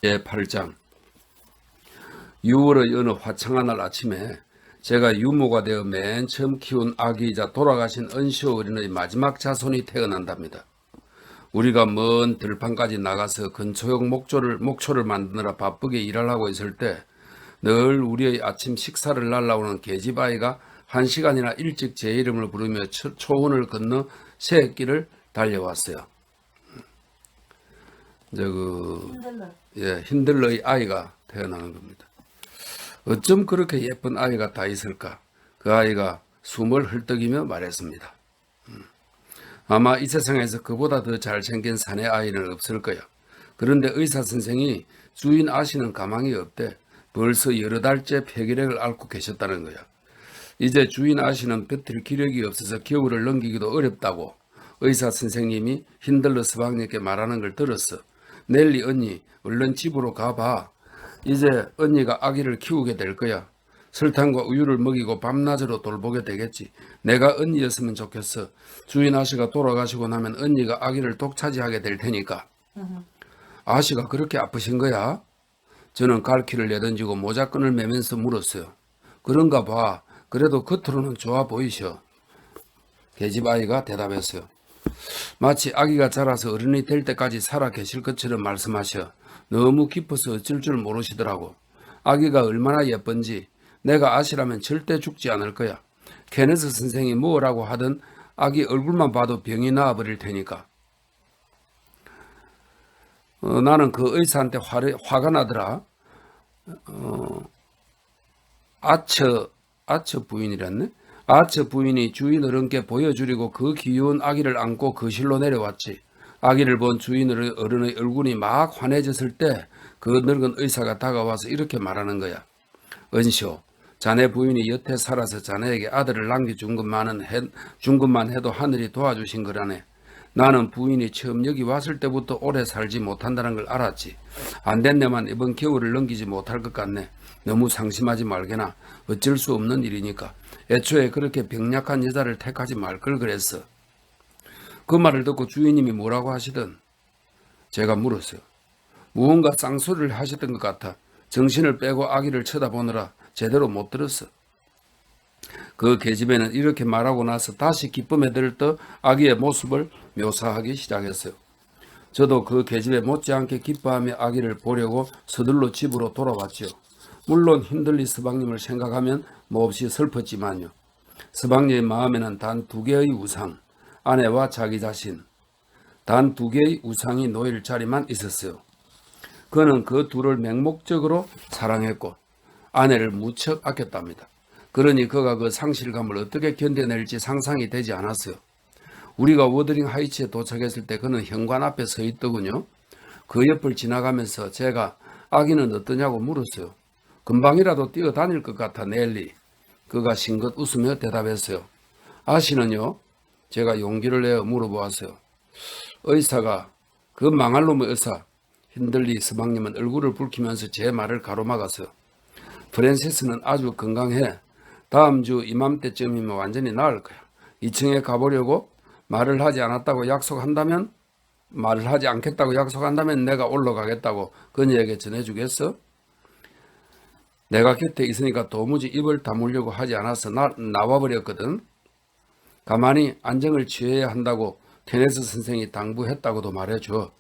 제8장 6월의 어느 화창한 날 아침에 제가 유모가 되어 맨 처음 키운 아기이자 돌아가신 은쇼 어린의 마지막 자손이 태어난답니다. 우리가 먼 들판까지 나가서 근초용 목초를 만드느라 바쁘게 일하려고 있을 때 늘 우리의 아침 식사를 날라오는 계집아이가 1시간이나 일찍 제 이름을 부르며 초원을 건너 새길을 달려왔어요. 힌들러의 아이가 태어나는 겁니다. 어쩜 그렇게 예쁜 아이가 다 있을까? 그 아이가 숨을 헐떡이며 말했습니다. 아마 이 세상에서 그보다 더 잘생긴 사내 아이는 없을 거야. 그런데 의사 선생이 주인 아씨는 가망이 없대. 벌써 여러 달째 폐결핵을 앓고 계셨다는 거야. 이제 주인 아씨는 버틸 기력이 없어서 겨울을 넘기기도 어렵다고 의사 선생님이 힌들러 서방님께 말하는 걸 들었어. 넬리 언니 얼른 집으로 가봐. 이제 언니가 아기를 키우게 될 거야. 설탕과 우유를 먹이고 밤낮으로 돌보게 되겠지. 내가 언니였으면 좋겠어. 주인 아씨가 돌아가시고 나면 언니가 아기를 독차지하게 될 테니까. 아씨가 그렇게 아프신 거야? 저는 갈퀴를 내던지고 모자끈을 매면서 물었어요. 그런가 봐. 그래도 겉으로는 좋아 보이셔. 계집 아이가 대답했어요. 마치 아기가 자라서 어른이 될 때까지 살아 계실 것처럼 말씀하셔. 너무 깊어서 어쩔 줄 모르시더라고. 아기가 얼마나 예쁜지 내가 아시라면 절대 죽지 않을 거야. 케네스 선생이 뭐라고 하든 아기 얼굴만 봐도 병이 나아버릴 테니까. 나는 그 의사한테 화가 나더라. 아처 부인이랬네. 아처 부인이 주인 어른께 보여주려고 그 귀여운 아기를 안고 거실로 내려왔지. 아기를 본 주인 어른의 얼굴이 막 환해졌을 때 그 늙은 의사가 다가와서 이렇게 말하는 거야. 은쇼, 자네 부인이 여태 살아서 자네에게 아들을 남겨준 것만 해도 하늘이 도와주신 거라네. 나는 부인이 처음 여기 왔을 때부터 오래 살지 못한다는 걸 알았지. 안 됐네만 이번 겨울을 넘기지 못할 것 같네. 너무 상심하지 말게나. 어쩔 수 없는 일이니까. 애초에 그렇게 병약한 여자를 택하지 말 걸 그랬어. 그 말을 듣고 주인님이 뭐라고 하시든 제가 물었어요. 무언가 쌍소리를 하셨던 것 같아. 정신을 빼고 아기를 쳐다보느라 제대로 못 들었어. 그 계집애는 이렇게 말하고 나서 다시 기쁨에 들떠 아기의 모습을 묘사하기 시작했어요. 저도 그 계집애 못지않게 기뻐하며 아기를 보려고 서둘러 집으로 돌아왔지요. 물론 힌들리 서방님을 생각하면 몹시 슬펐지만요. 서방님의 마음에는 단 두 개의 우상, 아내와 자기 자신, 단 두 개의 우상이 놓일 자리만 있었어요. 그는 그 둘을 맹목적으로 사랑했고 아내를 무척 아꼈답니다. 그러니 그가 그 상실감을 어떻게 견뎌낼지 상상이 되지 않았어요. 우리가 워더링 하이츠에 도착했을 때 그는 현관 앞에 서 있더군요. 그 옆을 지나가면서 제가 아기는 어떠냐고 물었어요. 금방이라도 뛰어다닐 것 같아 넬리. 그가 싱긋 웃으며 대답했어요. 아씨는요? 제가 용기를 내어 물어보았어요. 의사가 그 망할 놈의 의사 힌들리 서방님은 얼굴을 붉히면서 제 말을 가로막았어요. 프랜시스는 아주 건강해. 다음 주 이맘때쯤이면 완전히 나을 거야. 2층에 가보려고 말을 하지 않겠다고 약속한다면 내가 올라가겠다고 그녀에게 전해주겠어? 내가 곁에 있으니까 도무지 입을 다물려고 하지 않아서 나와버렸거든. 가만히 안정을 취해야 한다고 케네스 선생이 당부했다고도 말해줘.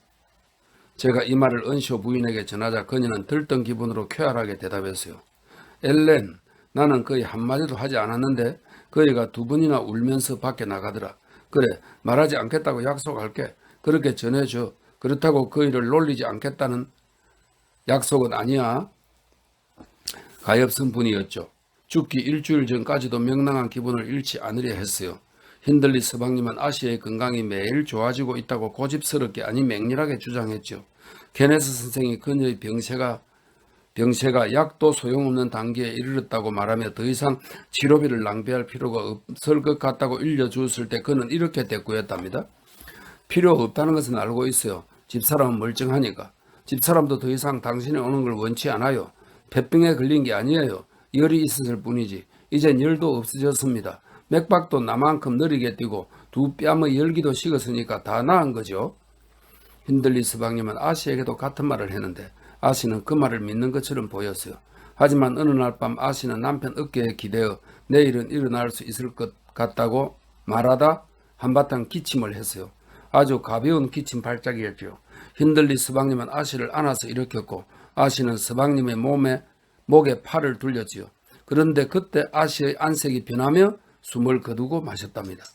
제가 이 말을 은쇼 부인에게 전하자 그녀는 들뜬 기분으로 쾌활하게 대답했어요. 엘렌, 나는 거의 한마디도 하지 않았는데 그이가 두 번이나 울면서 밖에 나가더라. 그래, 말하지 않겠다고 약속할게. 그렇게 전해줘. 그렇다고 그이를 놀리지 않겠다는 약속은 아니야. 가엾은 분이었죠. 죽기 일주일 전까지도 명랑한 기분을 잃지 않으려 했어요. 힌들리 서방님은 아시의 건강이 매일 좋아지고 있다고 고집스럽게 아니 맹렬하게 주장했죠. 케네스 선생이 그녀의 병세가 약도 소용없는 단계에 이르렀다고 말하며 더 이상 치료비를 낭비할 필요가 없을 것 같다고 일러주었을 때 그는 이렇게 대꾸했답니다. 필요 없다는 것은 알고 있어요. 집사람은 멀쩡하니까. 집사람도 더 이상 당신이 오는 걸 원치 않아요. 폐병에 걸린 게 아니에요. 열이 있었을 뿐이지. 이젠 열도 없어졌습니다. 맥박도 나만큼 느리게 뛰고 두 뺨의 열기도 식었으니까 다 나은 거죠. 힌들리 서방님은 아시에게도 같은 말을 했는데 아시는 그 말을 믿는 것처럼 보였어요. 하지만 어느 날 밤 아시는 남편 어깨에 기대어 내일은 일어날 수 있을 것 같다고 말하다 한바탕 기침을 했어요. 아주 가벼운 기침 발작이었죠. 힌들리 서방님은 아시를 안아서 일으켰고 아시는 서방님의 목에 팔을 둘렸지요. 그런데 그때 아시의 안색이 변하며 숨을 거두고 마셨답니다.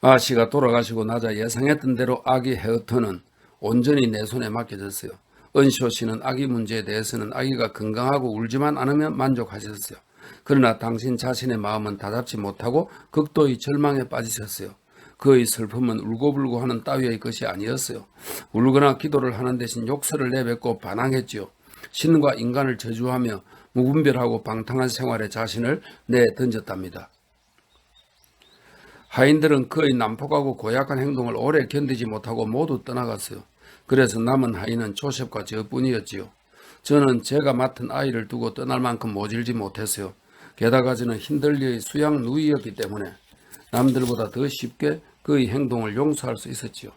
아시가 돌아가시고 나자 예상했던 대로 아기 헤어터는 온전히 내 손에 맡겨졌어요. 은쇼 씨는 아기 문제에 대해서는 아기가 건강하고 울지만 않으면 만족하셨어요. 그러나 당신 자신의 마음은 다잡지 못하고 극도의 절망에 빠지셨어요. 그의 슬픔은 울고불고 하는 따위의 것이 아니었어요. 울거나 기도를 하는 대신 욕설을 내뱉고 반항했지요. 신과 인간을 저주하며 무분별하고 방탕한 생활에 자신을 내던졌답니다. 하인들은 그의 난폭하고 고약한 행동을 오래 견디지 못하고 모두 떠나갔어요. 그래서 남은 하인은 조셉과 저뿐이었지요. 저는 제가 맡은 아이를 두고 떠날 만큼 모질지 못했어요. 게다가 저는 힌들리의 수양 누이였기 때문에 남들보다 더 쉽게 그의 행동을 용서할 수 있었지요.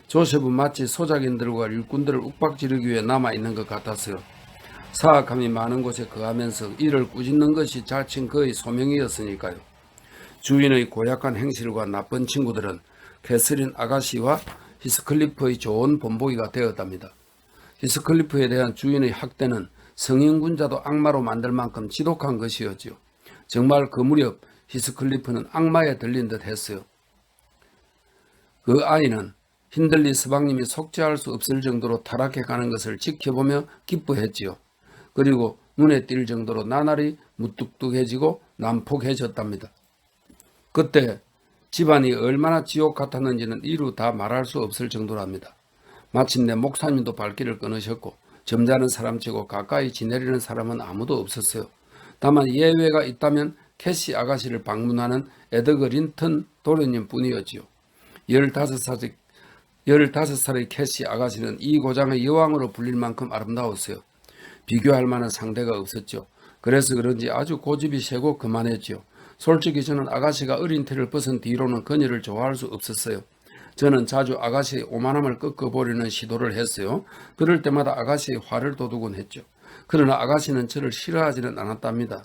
조셉은 마치 소작인들과 일꾼들을 욱박지르기 위해 남아있는 것 같았어요. 사악함이 많은 곳에 거하면서 이를 꾸짖는 것이 자칭 그의 소명이었으니까요. 주인의 고약한 행실과 나쁜 친구들은 캐서린 아가씨와 히스클리프의 좋은 본보기가 되었답니다. 히스클리프에 대한 주인의 학대는 성인군자도 악마로 만들 만큼 지독한 것이었지요. 정말 그 무렵 히스클리프는 악마에 들린 듯 했어요. 그 아이는 힌들리 서방님이 속죄할 수 없을 정도로 타락해 가는 것을 지켜보며 기뻐했지요. 그리고 눈에 띌 정도로 나날이 무뚝뚝해지고 난폭해졌답니다. 그때 집안이 얼마나 지옥 같았는지는 이루 다 말할 수 없을 정도랍니다. 마침내 목사님도 발길을 끊으셨고 점잖은 사람치고 가까이 지내리는 사람은 아무도 없었어요. 다만 예외가 있다면 캐시 아가씨를 방문하는 에드거 린턴 도련님 뿐이었지요. 15살의 캐시 아가씨는 이 고장의 여왕으로 불릴 만큼 아름다웠어요. 비교할 만한 상대가 없었죠. 그래서 그런지 아주 고집이 세고 그만했지요. 솔직히 저는 아가씨가 어린 태를 벗은 뒤로는 그녀를 좋아할 수 없었어요. 저는 자주 아가씨의 오만함을 꺾어보려는 시도를 했어요. 그럴 때마다 아가씨의 화를 돋우곤 했죠. 그러나 아가씨는 저를 싫어하지는 않았답니다.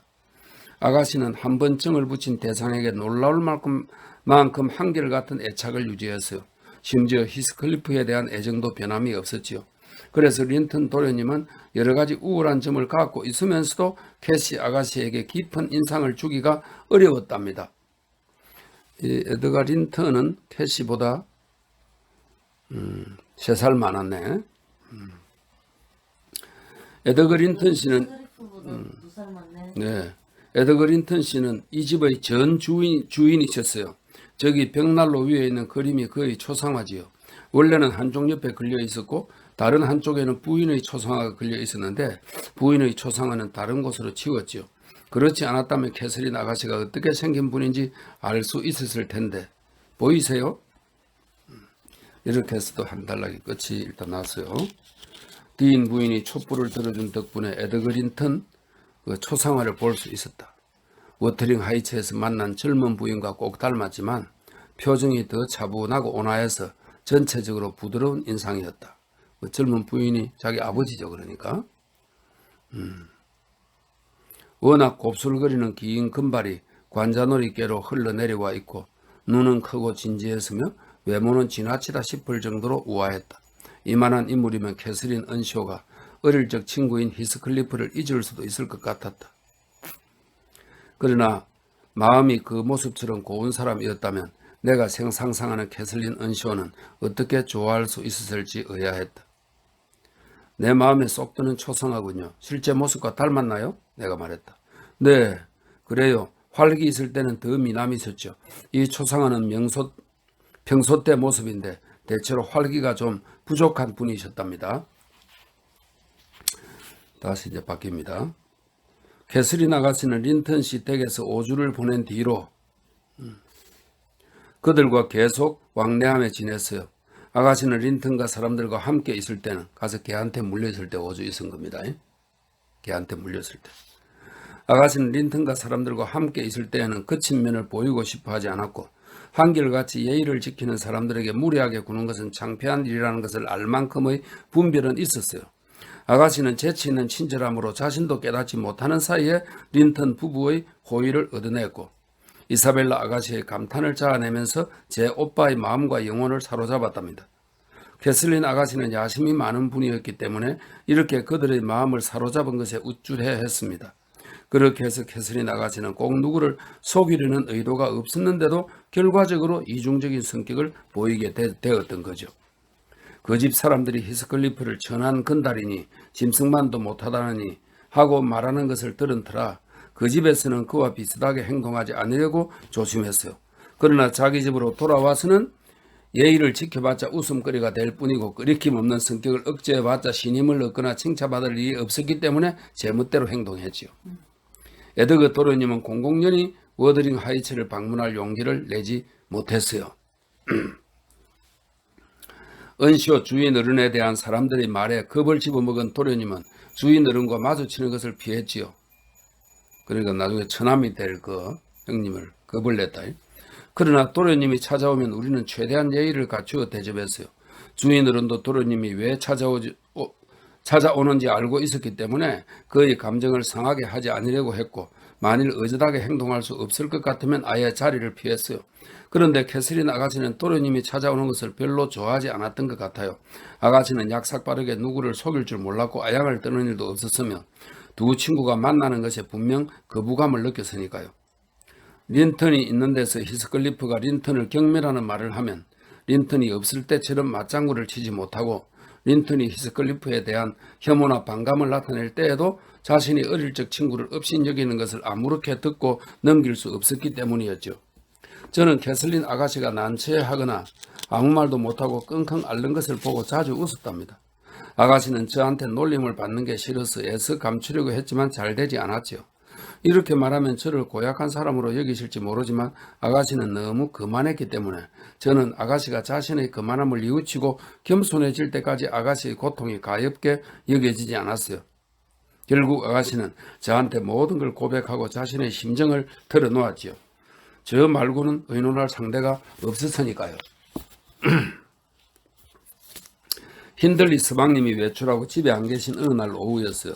아가씨는 한 번 정을 붙인 대상에게 놀라울 만큼 한결같은 애착을 유지했어요. 심지어 히스클리프에 대한 애정도 변함이 없었지요. 그래서 린턴 도련님은 여러 가지 우울한 점을 갖고 있으면서도 캐시 아가씨에게 깊은 인상을 주기가 어려웠답니다. 이 에드가 린턴은 캐시보다 3살 많았네. 에드거 린턴 씨는 네, 에드거 린턴 씨는 이 집의 전 주인이셨어요. 저기 벽난로 위에 있는 그림이 그의 초상화지요. 원래는 한쪽 옆에 걸려 있었고 다른 한쪽에는 부인의 초상화가 걸려 있었는데 부인의 초상화는 다른 곳으로 치웠지요. 그렇지 않았다면 캐서린 아가씨가 어떻게 생긴 분인지 알 수 있었을 텐데 보이세요? 이렇게 해서도 한 단락이 끝이 일단 났어요. 디인 부인이 촛불을 들어준 덕분에 에드거 린턴 그 초상화를 볼 수 있었다. 워터링 하이츠에서 만난 젊은 부인과 꼭 닮았지만 표정이 더 차분하고 온화해서 전체적으로 부드러운 인상이었다. 그 젊은 부인이 자기 아버지죠. 그러니까 워낙 곱슬거리는 긴 금발이 관자놀이께로 흘러내려와 있고 눈은 크고 진지했으며 외모는 지나치다 싶을 정도로 우아했다. 이만한 인물이면 캐서린 은쇼가 어릴 적 친구인 히스클리프를 잊을 수도 있을 것 같았다. 그러나 마음이 그 모습처럼 고운 사람이었다면 내가 상상하는 캐서린 은쇼는 어떻게 좋아할 수 있었을지 의아했다. 내 마음에 쏙 드는 초상화군요. 실제 모습과 닮았나요? 내가 말했다. 네, 그래요. 활기 있을 때는 더 미남이 있었죠. 이 초상화는 평소 때 모습인데 대체로 활기가 좀 부족한 분이셨답니다. 다시 이제 바뀝니다. 캐서린 아가씨는 린턴 씨 댁에서 5주를 보낸 뒤로 그들과 계속 왕래하며 지냈어요. 아가씨는 린턴과 사람들과 함께 있을 때는 가서 걔한테 물렸을 때 5주 있은 겁니다. 걔한테 물렸을 때. 아가씨는 린턴과 사람들과 함께 있을 때에는 거친 면을 보이고 싶어 하지 않았고 한결같이 예의를 지키는 사람들에게 무례하게 구는 것은 창피한 일이라는 것을 알 만큼의 분별은 있었어요. 아가씨는 재치 있는 친절함으로 자신도 깨닫지 못하는 사이에 린턴 부부의 호의를 얻어냈고 이사벨라 아가씨의 감탄을 자아내면서 제 오빠의 마음과 영혼을 사로잡았답니다. 캐슬린 아가씨는 야심이 많은 분이었기 때문에 이렇게 그들의 마음을 사로잡은 것에 우쭐해했습니다. 그렇게 해서 캐슬린 아가씨는 꼭 누구를 속이려는 의도가 없었는데도 결과적으로 이중적인 성격을 보이게 되었던 거죠. 그 집 사람들이 히스클리프를 천한 건달이니 짐승만도 못하다느니 하고 말하는 것을 들은 터라 그 집에서는 그와 비슷하게 행동하지 않으려고 조심했어요. 그러나 자기 집으로 돌아와서는 예의를 지켜봤자 웃음거리가 될 뿐이고 끓이낌 없는 성격을 억제해봤자 신임을 얻거나 칭찬받을 일이 없었기 때문에 제멋대로 행동했지요. 에드거 도련님은 공공연히 워더링 하이츠를 방문할 용기를 내지 못했어요. 은쇼 주인 어른에 대한 사람들의 말에 겁을 집어먹은 도련님은 주인 어른과 마주치는 것을 피했지요. 그러니까 나중에 처남이 될 그 형님을 겁을 냈다. 그러나 도련님이 찾아오면 우리는 최대한 예의를 갖추어 대접했어요. 주인 어른도 도련님이 왜 찾아오는지 알고 있었기 때문에 그의 감정을 상하게 하지 않으려고 했고 만일 의젓하게 행동할 수 없을 것 같으면 아예 자리를 피했어요. 그런데 캐서린 아가씨는 도련님이 찾아오는 것을 별로 좋아하지 않았던 것 같아요. 아가씨는 약삭빠르게 누구를 속일 줄 몰랐고 아양을 떠는 일도 없었으며 두 친구가 만나는 것에 분명 거부감을 느꼈으니까요. 린턴이 있는 데서 히스클리프가 린턴을 경멸하는 말을 하면 린턴이 없을 때처럼 맞장구를 치지 못하고 린턴이 히스클리프에 대한 혐오나 반감을 나타낼 때에도 자신이 어릴 적 친구를 업신여기는 것을 아무렇게 듣고 넘길 수 없었기 때문이었죠. 저는 캐슬린 아가씨가 난처해하거나 아무 말도 못하고 끙끙 앓는 것을 보고 자주 웃었답니다. 아가씨는 저한테 놀림을 받는 게 싫어서 애써 감추려고 했지만 잘 되지 않았지요. 이렇게 말하면 저를 고약한 사람으로 여기실지 모르지만 아가씨는 너무 거만했기 때문에 저는 아가씨가 자신의 거만함을 뉘우치고 겸손해질 때까지 아가씨의 고통이 가엽게 여겨지지 않았어요. 결국 아가씨는 저한테 모든 걸 고백하고 자신의 심정을 털어놓았지요. 저 말고는 의논할 상대가 없었으니까요. 힌들리 서방님이 외출하고 집에 안 계신 어느 날 오후였어요.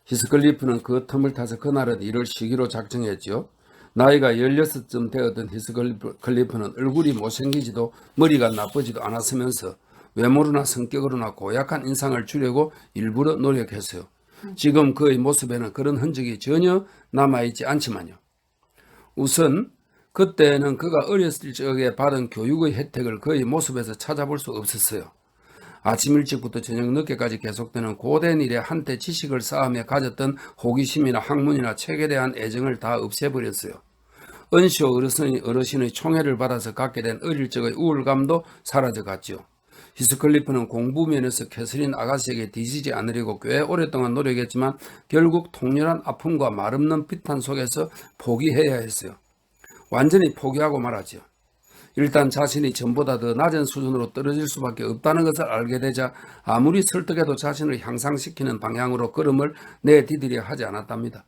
히스클리프는 그 틈을 타서 그날은 일을 쉬기로 작정했지요. 나이가 16쯤 되었던 히스클리프는 얼굴이 못생기지도 머리가 나쁘지도 않았으면서 외모로나 성격으로나 고약한 인상을 주려고 일부러 노력했어요. 지금 그의 모습에는 그런 흔적이 전혀 남아있지 않지만요. 우선 그때는 그가 어렸을 적에 받은 교육의 혜택을 그의 모습에서 찾아볼 수 없었어요. 아침 일찍부터 저녁 늦게까지 계속되는 고된 일에 한때 지식을 쌓으며 가졌던 호기심이나 학문이나 책에 대한 애정을 다 없애버렸어요. 은쇼 어르신의 총애를 받아서 갖게 된 어릴 적의 우울감도 사라져갔지요. 히스클리프는 공부 면에서 캐서린 아가씨에게 뒤지지 않으려고 꽤 오랫동안 노력했지만 결국 통렬한 아픔과 말없는 비탄 속에서 포기해야 했어요. 완전히 포기하고 말았죠. 일단 자신이 전보다 더 낮은 수준으로 떨어질 수밖에 없다는 것을 알게 되자 아무리 설득해도 자신을 향상시키는 방향으로 걸음을 내디디려 하지 않았답니다.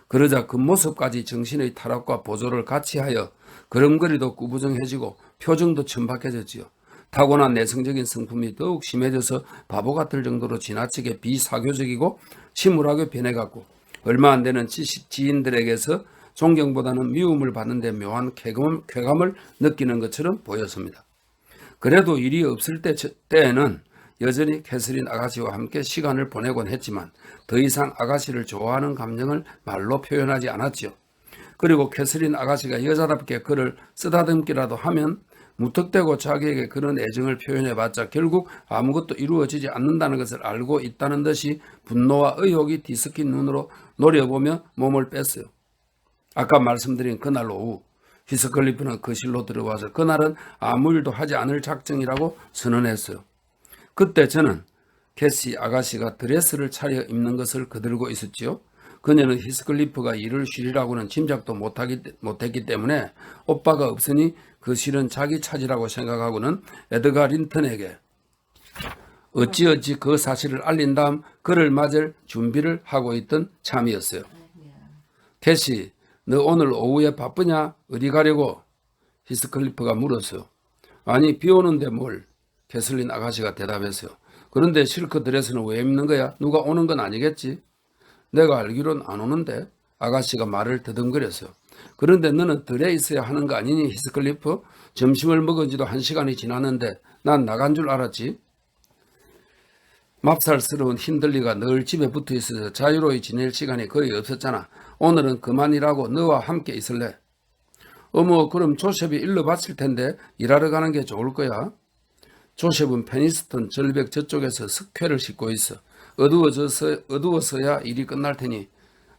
그러자 겉모습까지 정신의 타락과 보조를 같이 하여 걸음걸이도 꾸부정해지고 표정도 천박해졌지요. 타고난 내성적인 성품이 더욱 심해져서 바보 같을 정도로 지나치게 비사교적이고 침울하게 변해갔고 얼마 안 되는 지인들에게서 존경보다는 미움을 받는데 묘한 쾌감을 느끼는 것처럼 보였습니다. 그래도 일이 없을 때에는 여전히 캐서린 아가씨와 함께 시간을 보내곤 했지만 더 이상 아가씨를 좋아하는 감정을 말로 표현하지 않았지요. 그리고 캐서린 아가씨가 여자답게 그를 쓰다듬기라도 하면 무턱대고 자기에게 그런 애정을 표현해봤자 결국 아무것도 이루어지지 않는다는 것을 알고 있다는 듯이 분노와 의혹이 뒤섞인 눈으로 노려보며 몸을 뺐어요. 아까 말씀드린 그날 오후 히스클리프는 거실로 들어와서 그날은 아무 일도 하지 않을 작정이라고 선언했어요. 그때 저는 캐시 아가씨가 드레스를 차려 입는 것을 거들고 있었지요. 그녀는 히스클리프가 일을 쉬리라고는 짐작도 못했기 때문에 오빠가 없으니 그 실은 자기 차지라고 생각하고는 에드가 린턴에게 어찌어찌 그 사실을 알린 다음 그를 맞을 준비를 하고 있던 참이었어요. 캐시, 너 오늘 오후에 바쁘냐? 어디 가려고? 히스클리프가 물었어요. 아니, 비 오는데 뭘? 캐슬린 아가씨가 대답했어요. 그런데 실크 드레스는 왜 입는 거야? 누가 오는 건 아니겠지? 내가 알기론 안 오는데? 아가씨가 말을 더듬거렸어요. 그런데 너는 들에 있어야 하는 거 아니니, 히스클리프? 점심을 먹은 지도 1시간이 지났는데 난 나간 줄 알았지? 맙살스러운 힌들리가 늘 집에 붙어 있어서 자유로이 지낼 시간이 거의 없었잖아. 오늘은 그만 일하고 너와 함께 있을래? 어머, 그럼 조셉이 일러 봤을 텐데 일하러 가는 게 좋을 거야. 조셉은 페니스턴 절벽 저쪽에서 석회를 싣고 있어. 어두워서야 일이 끝날 테니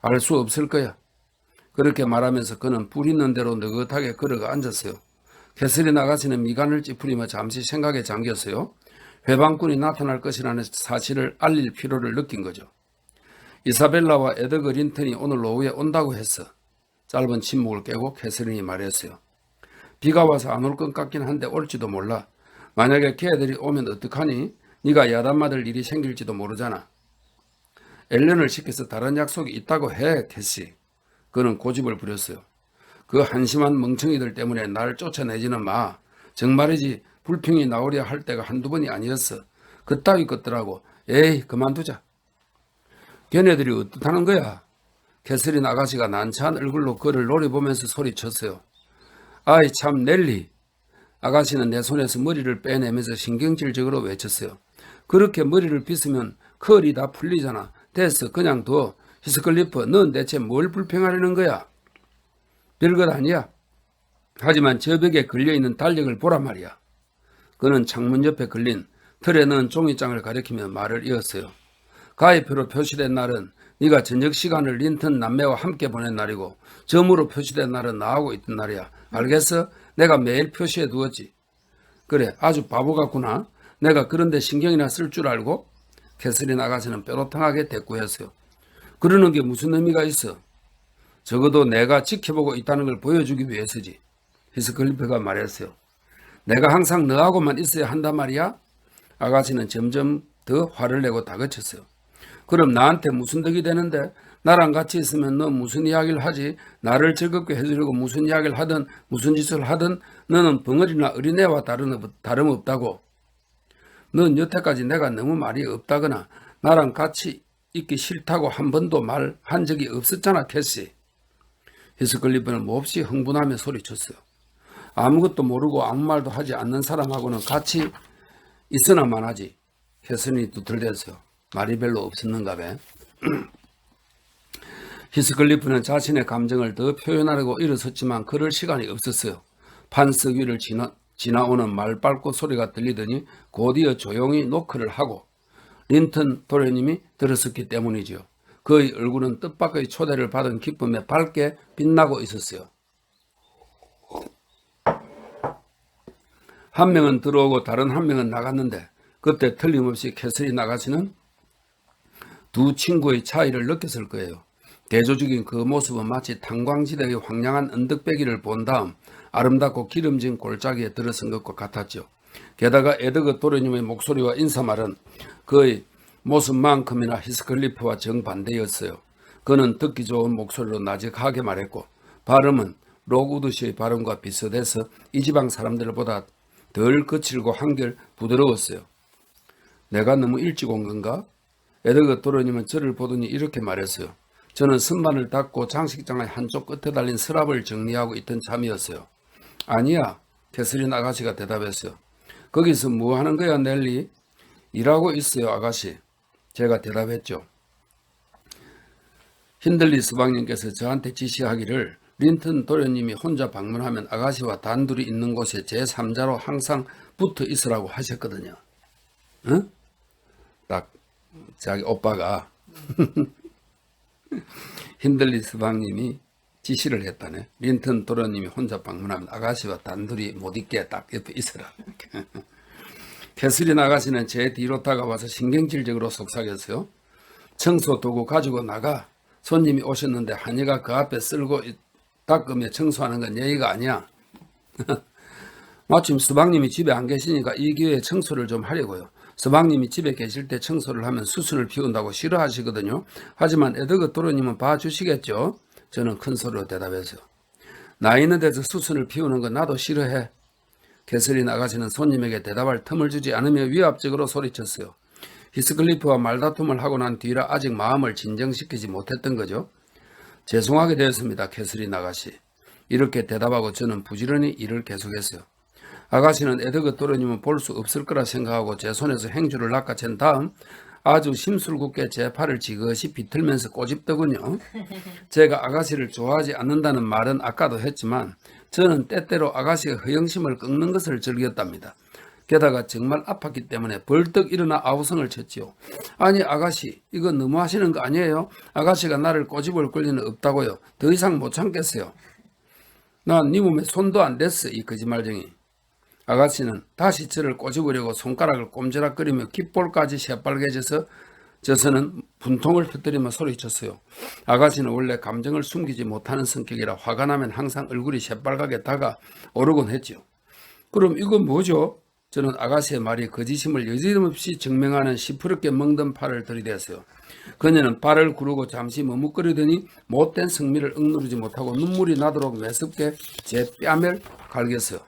알 수 없을 거야. 그렇게 말하면서 그는 불 있는 대로 느긋하게 걸어가 앉았어요. 캐서린 아가씨는 미간을 찌푸리며 잠시 생각에 잠겼어요. 회방꾼이 나타날 것이라는 사실을 알릴 필요를 느낀 거죠. 이사벨라와 에드거 린턴이 오늘 오후에 온다고 했어. 짧은 침묵을 깨고 캐서린이 말했어요. 비가 와서 안 올 것 같긴 한데 올지도 몰라. 만약에 걔들이 오면 어떡하니? 네가 야단 맞을 일이 생길지도 모르잖아. 엘렌을 시켜서 다른 약속이 있다고 해, 캐시. 그는 고집을 부렸어요. 그 한심한 멍청이들 때문에 날 쫓아내지는 마. 정말이지 불평이 나오려 할 때가 한두 번이 아니었어. 그따위 것들하고 에이 그만두자. 걔네들이 어떻다는 거야? 캐서린 아가씨가 난처한 얼굴로 그를 노려보면서 소리쳤어요. 아이 참 넬리. 아가씨는 내 손에서 머리를 빼내면서 신경질적으로 외쳤어요. 그렇게 머리를 빗으면 컬이 다 풀리잖아. 됐어 그냥 둬. 히스클리프 넌 대체 뭘 불평하려는 거야? 별것 아니야. 하지만 저 벽에 걸려있는 달력을 보란 말이야. 그는 창문 옆에 걸린 틀에 넣은 종이장을 가리키며 말을 이었어요. 가입표로 표시된 날은 네가 저녁 시간을 린턴 남매와 함께 보낸 날이고 점으로 표시된 날은 나하고 있던 날이야. 알겠어? 내가 매일 표시해 두었지. 그래 아주 바보 같구나. 내가 그런데 신경이나 쓸 줄 알고? 캐서린 아가씨는 뾰로통하게 대꾸했어요. 그러는 게 무슨 의미가 있어? 적어도 내가 지켜보고 있다는 걸 보여주기 위해서지. 히스클리프가 말했어요. 내가 항상 너하고만 있어야 한단 말이야? 아가씨는 점점 더 화를 내고 다그쳤어요. 그럼 나한테 무슨 덕이 되는데? 나랑 같이 있으면 너 무슨 이야기를 하지? 나를 즐겁게 해주려고 무슨 이야기를 하든 무슨 짓을 하든 너는 벙어리나 어린애와 다름없다고. 넌 여태까지 내가 너무 말이 없다거나 나랑 같이 있기 싫다고 한 번도 말한 적이 없었잖아, 캐시. 히스클리프는 몹시 흥분하며 소리쳤어요. 아무것도 모르고 아무 말도 하지 않는 사람하고는 같이 있어나만 하지. 캐서린이 두들댔어요. 말이 별로 없었는가 봐. 히스클리프는 자신의 감정을 더 표현하려고 일어섰지만 그럴 시간이 없었어요. 판석 위를 지나오는 말밟고 소리가 들리더니 곧이어 조용히 노크를 하고 린턴 도련님이 들었었기 때문이죠. 그의 얼굴은 뜻밖의 초대를 받은 기쁨에 밝게 빛나고 있었어요. 한 명은 들어오고 다른 한 명은 나갔는데 그때 틀림없이 캐서린 아가씨는 두 친구의 차이를 느꼈을 거예요. 대조적인 그 모습은 마치 탄광지대의 황량한 언덕배기를 본 다음 아름답고 기름진 골짜기에 들어선 것과 같았죠. 게다가 에드거 도련님의 목소리와 인사말은 그의 모습만큼이나 히스클리프와 정반대였어요. 그는 듣기 좋은 목소리로 나직하게 말했고 발음은 록우드시의 발음과 비슷해서 이 지방 사람들보다 덜 거칠고 한결 부드러웠어요. 내가 너무 일찍 온 건가? 에드거 도련님은 저를 보더니 이렇게 말했어요. 저는 선반을 닫고 장식장의 한쪽 끝에 달린 서랍을 정리하고 있던 참이었어요. 아니야, 캐서린 아가씨가 대답했어요. 거기서 뭐 하는 거야, 넬리? 일하고 있어요, 아가씨. 제가 대답했죠. 힌들리 서방님께서 저한테 지시하기를 린턴 도련님이 혼자 방문하면 아가씨와 단둘이 있는 곳에 제3자로 항상 붙어 있으라고 하셨거든요. 응? 딱 자기 오빠가 힌들리 서방님이 지시를 했다네. 린턴 도련님이 혼자 방문하면 아가씨와 단둘이 못 있게 딱 옆에 있으라. 캐서린 아가씨는 제 뒤로 다가와서 신경질적으로 속삭였어요. 청소 도구 가지고 나가. 손님이 오셨는데 한여가 그 앞에 쓸고 닦으며 청소하는 건 예의가 아니야. 마침 서방님이 집에 안 계시니까 이 기회에 청소를 좀 하려고요. 서방님이 집에 계실 때 청소를 하면 수순을 피운다고 싫어하시거든요. 하지만 에드거 도련님은 봐주시겠죠? 저는 큰 소리로 대답했어요. 나 있는 데서 수순을 피우는 건 나도 싫어해. 캐서린 아가씨는 손님에게 대답할 틈을 주지 않으며 위압적으로 소리쳤어요. 히스클리프와 말다툼을 하고 난 뒤라 아직 마음을 진정시키지 못했던 거죠. 죄송하게 되었습니다, 캐서린 아가씨. 이렇게 대답하고 저는 부지런히 일을 계속했어요. 아가씨는 에드거 도련님은 볼 수 없을 거라 생각하고 제 손에서 행주를 낚아챈 다음 아주 심술궂게 제 팔을 지그시 비틀면서 꼬집더군요. 제가 아가씨를 좋아하지 않는다는 말은 아까도 했지만 저는 때때로 아가씨의 허영심을 꺾는 것을 즐겼답니다. 게다가 정말 아팠기 때문에 벌떡 일어나 아우성을 쳤지요. 아니 아가씨, 이거 너무 하시는 거 아니에요? 아가씨가 나를 꼬집을 권리는 없다고요. 더 이상 못 참겠어요. 난 네 몸에 손도 안 댔어, 이 거짓말쟁이. 아가씨는 다시 저를 꼬집으려고 손가락을 꼼지락거리며 귓볼까지 새빨개져서 저서는 분통을 터뜨리며 소리쳤어요. 아가씨는 원래 감정을 숨기지 못하는 성격이라 화가 나면 항상 얼굴이 새빨갛게 다가오르곤 했지요. 그럼 이건 뭐죠? 저는 아가씨의 말이 거짓임을 여지없이 증명하는 시퍼렇게 멍든 팔을 들이댔어요. 그녀는 발을 구르고 잠시 머뭇거리더니 못된 성미를 억누르지 못하고 눈물이 나도록 매섭게 제 뺨을 갈겼어요.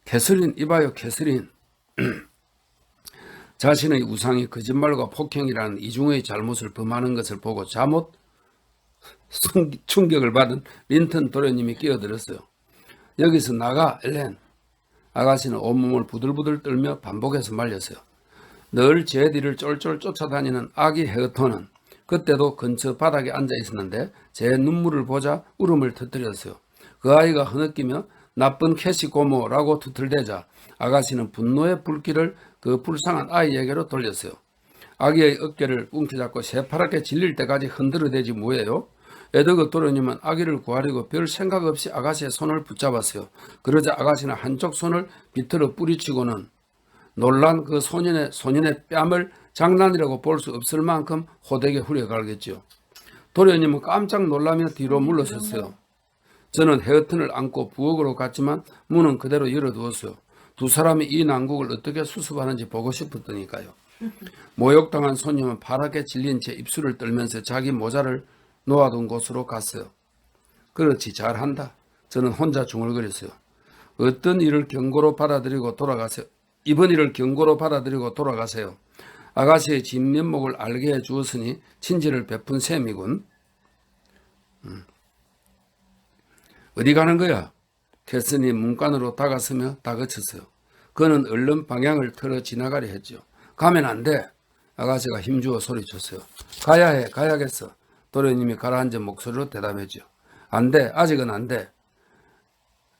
캐서린, 이봐요, 캐서린. 자신의 우상이 거짓말과 폭행이라는 이중의 잘못을 범하는 것을 보고 잠옷 충격을 받은 린턴 도련님이 끼어들었어요. 여기서 나가, 엘렌. 아가씨는 온몸을 부들부들 떨며 반복해서 말렸어요. 늘 제 뒤를 쫄쫄 쫓아다니는 아기 헤어톤은 그때도 근처 바닥에 앉아 있었는데 제 눈물을 보자 울음을 터뜨렸어요. 그 아이가 흐느끼며 나쁜 캐시 고모라고 투틀대자 아가씨는 분노의 불길을 그 불쌍한 아이에게로 돌렸어요. 아기의 어깨를 움켜잡고 새파랗게 질릴 때까지 흔들어대지 뭐예요? 에드거 도련님은 아기를 구하려고 별 생각 없이 아가씨의 손을 붙잡았어요. 그러자 아가씨는 한쪽 손을 비틀어 뿌리치고는 놀란 그 소년의 뺨을 장난이라고 볼 수 없을 만큼 호되게 후려갈겼죠. 도련님은 깜짝 놀라며 뒤로 물러섰어요. 저는 헤어튼을 안고 부엌으로 갔지만 문은 그대로 열어두었어요. 두 사람이 이 난국을 어떻게 수습하는지 보고 싶었더니까요. 모욕당한 소녀는 파랗게 질린 제 입술을 떨면서 자기 모자를 놓아둔 곳으로 갔어요. 그렇지, 잘한다. 저는 혼자 중얼거렸어요. 어떤 일을 경고로 받아들이고 돌아가세요. 이번 일을 경고로 받아들이고 돌아가세요. 아가씨의 진면목을 알게 해주었으니 친절을 베푼 셈이군. 어디 가는 거야? 캐슨이 문간으로 다가서며 다그쳤어요. 그는 얼른 방향을 틀어 지나가려 했죠. 가면 안 돼. 아가씨가 힘주어 소리쳤어요. 가야 해, 가야겠어. 도련님이 가라앉은 목소리로 대답했죠. 안 돼, 아직은 안 돼.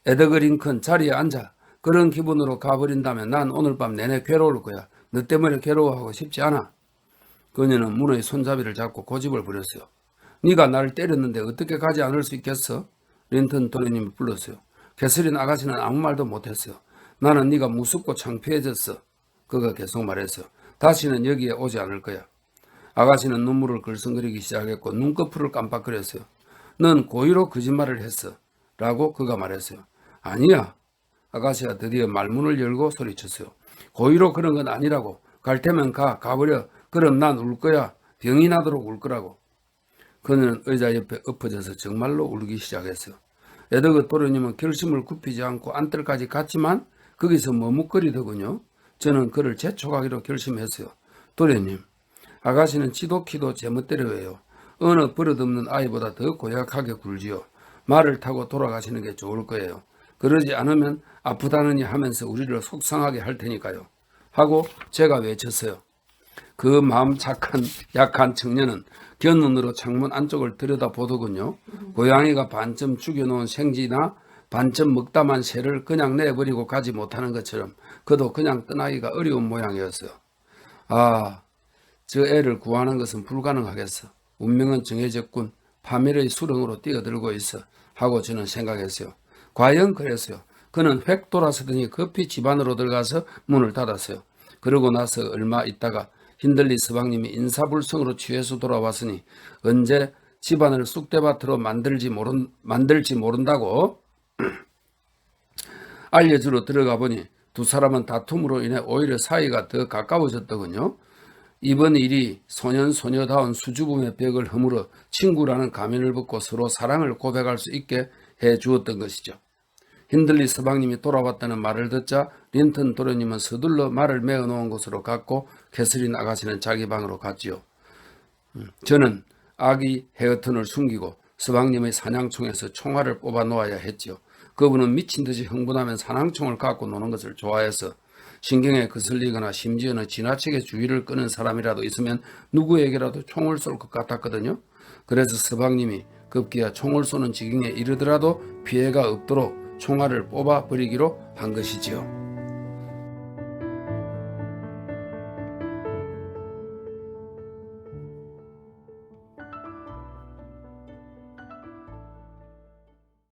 에드거 링컨 자리에 앉아. 그런 기분으로 가버린다면 난 오늘 밤 내내 괴로울 거야. 너 때문에 괴로워하고 싶지 않아. 그녀는 문의 손잡이를 잡고 고집을 부렸어요. 네가 나를 때렸는데 어떻게 가지 않을 수 있겠어? 린턴 도련님이 불렀어요. 캐서린 아가씨는 아무 말도 못했어요. 나는 네가 무섭고 창피해졌어. 그가 계속 말했어요. 다시는 여기에 오지 않을 거야. 아가씨는 눈물을 글썽거리기 시작했고 눈꺼풀을 깜빡거렸어요. 넌 고의로 거짓말을 했어. 라고 그가 말했어요. 아니야. 아가씨가 드디어 말문을 열고 소리쳤어요. 고의로 그런 건 아니라고. 갈 테면 가버려. 그럼 난 울 거야. 병이 나도록 울 거라고. 그는 의자 옆에 엎어져서 정말로 울기 시작했어요. 에드거 도련님은 결심을 굽히지 않고 안뜰까지 갔지만 거기서 머뭇거리더군요. 저는 그를 재촉하기로 결심했어요. 도련님, 아가씨는 지도키도 제멋대로예요. 어느 버릇없는 아이보다 더 고약하게 굴지요. 말을 타고 돌아가시는 게 좋을 거예요. 그러지 않으면 아프다느니 하면서 우리를 속상하게 할 테니까요. 하고 제가 외쳤어요. 그 마음 착한 약한 청년은 견눈으로 창문 안쪽을 들여다보더군요. 고양이가 반쯤 죽여놓은 생쥐나 반쯤 먹다만 새를 그냥 내버리고 가지 못하는 것처럼 그도 그냥 떠나기가 어려운 모양이었어요. 아, 저 애를 구하는 것은 불가능하겠어. 운명은 정해졌군. 파멸의 수렁으로 뛰어들고 있어. 하고 저는 생각했어요. 과연 그랬어요. 그는 획 돌아서더니 급히 집 안으로 들어가서 문을 닫았어요. 그러고 나서 얼마 있다가 힌들리 서방님이 인사불성으로 취해서 돌아왔으니 언제 집안을 쑥대밭으로 만들지 모른다고 알려주러 들어가 보니 두 사람은 다툼으로 인해 오히려 사이가 더 가까워졌더군요. 이번 일이 소년소녀다운 수줍음의 벽을 허물어 친구라는 가면을 벗고 서로 사랑을 고백할 수 있게 해주었던 것이죠. 힌들리 서방님이 돌아왔다는 말을 듣자 린턴 도련님은 서둘러 말을 메어놓은 곳으로 갔고 캐서린 아가씨는 자기 방으로 갔지요. 저는 아기 헤어튼을 숨기고 서방님의 사냥총에서 총알을 뽑아 놓아야 했지요. 그분은 미친 듯이 흥분하면 사냥총을 갖고 노는 것을 좋아해서 신경에 거슬리거나 심지어는 지나치게 주의를 끄는 사람이라도 있으면 누구에게라도 총을 쏠 것 같았거든요. 그래서 서방님이 급기야 총을 쏘는 지경에 이르더라도 피해가 없도록 총알을 뽑아 버리기로 한 것이지요.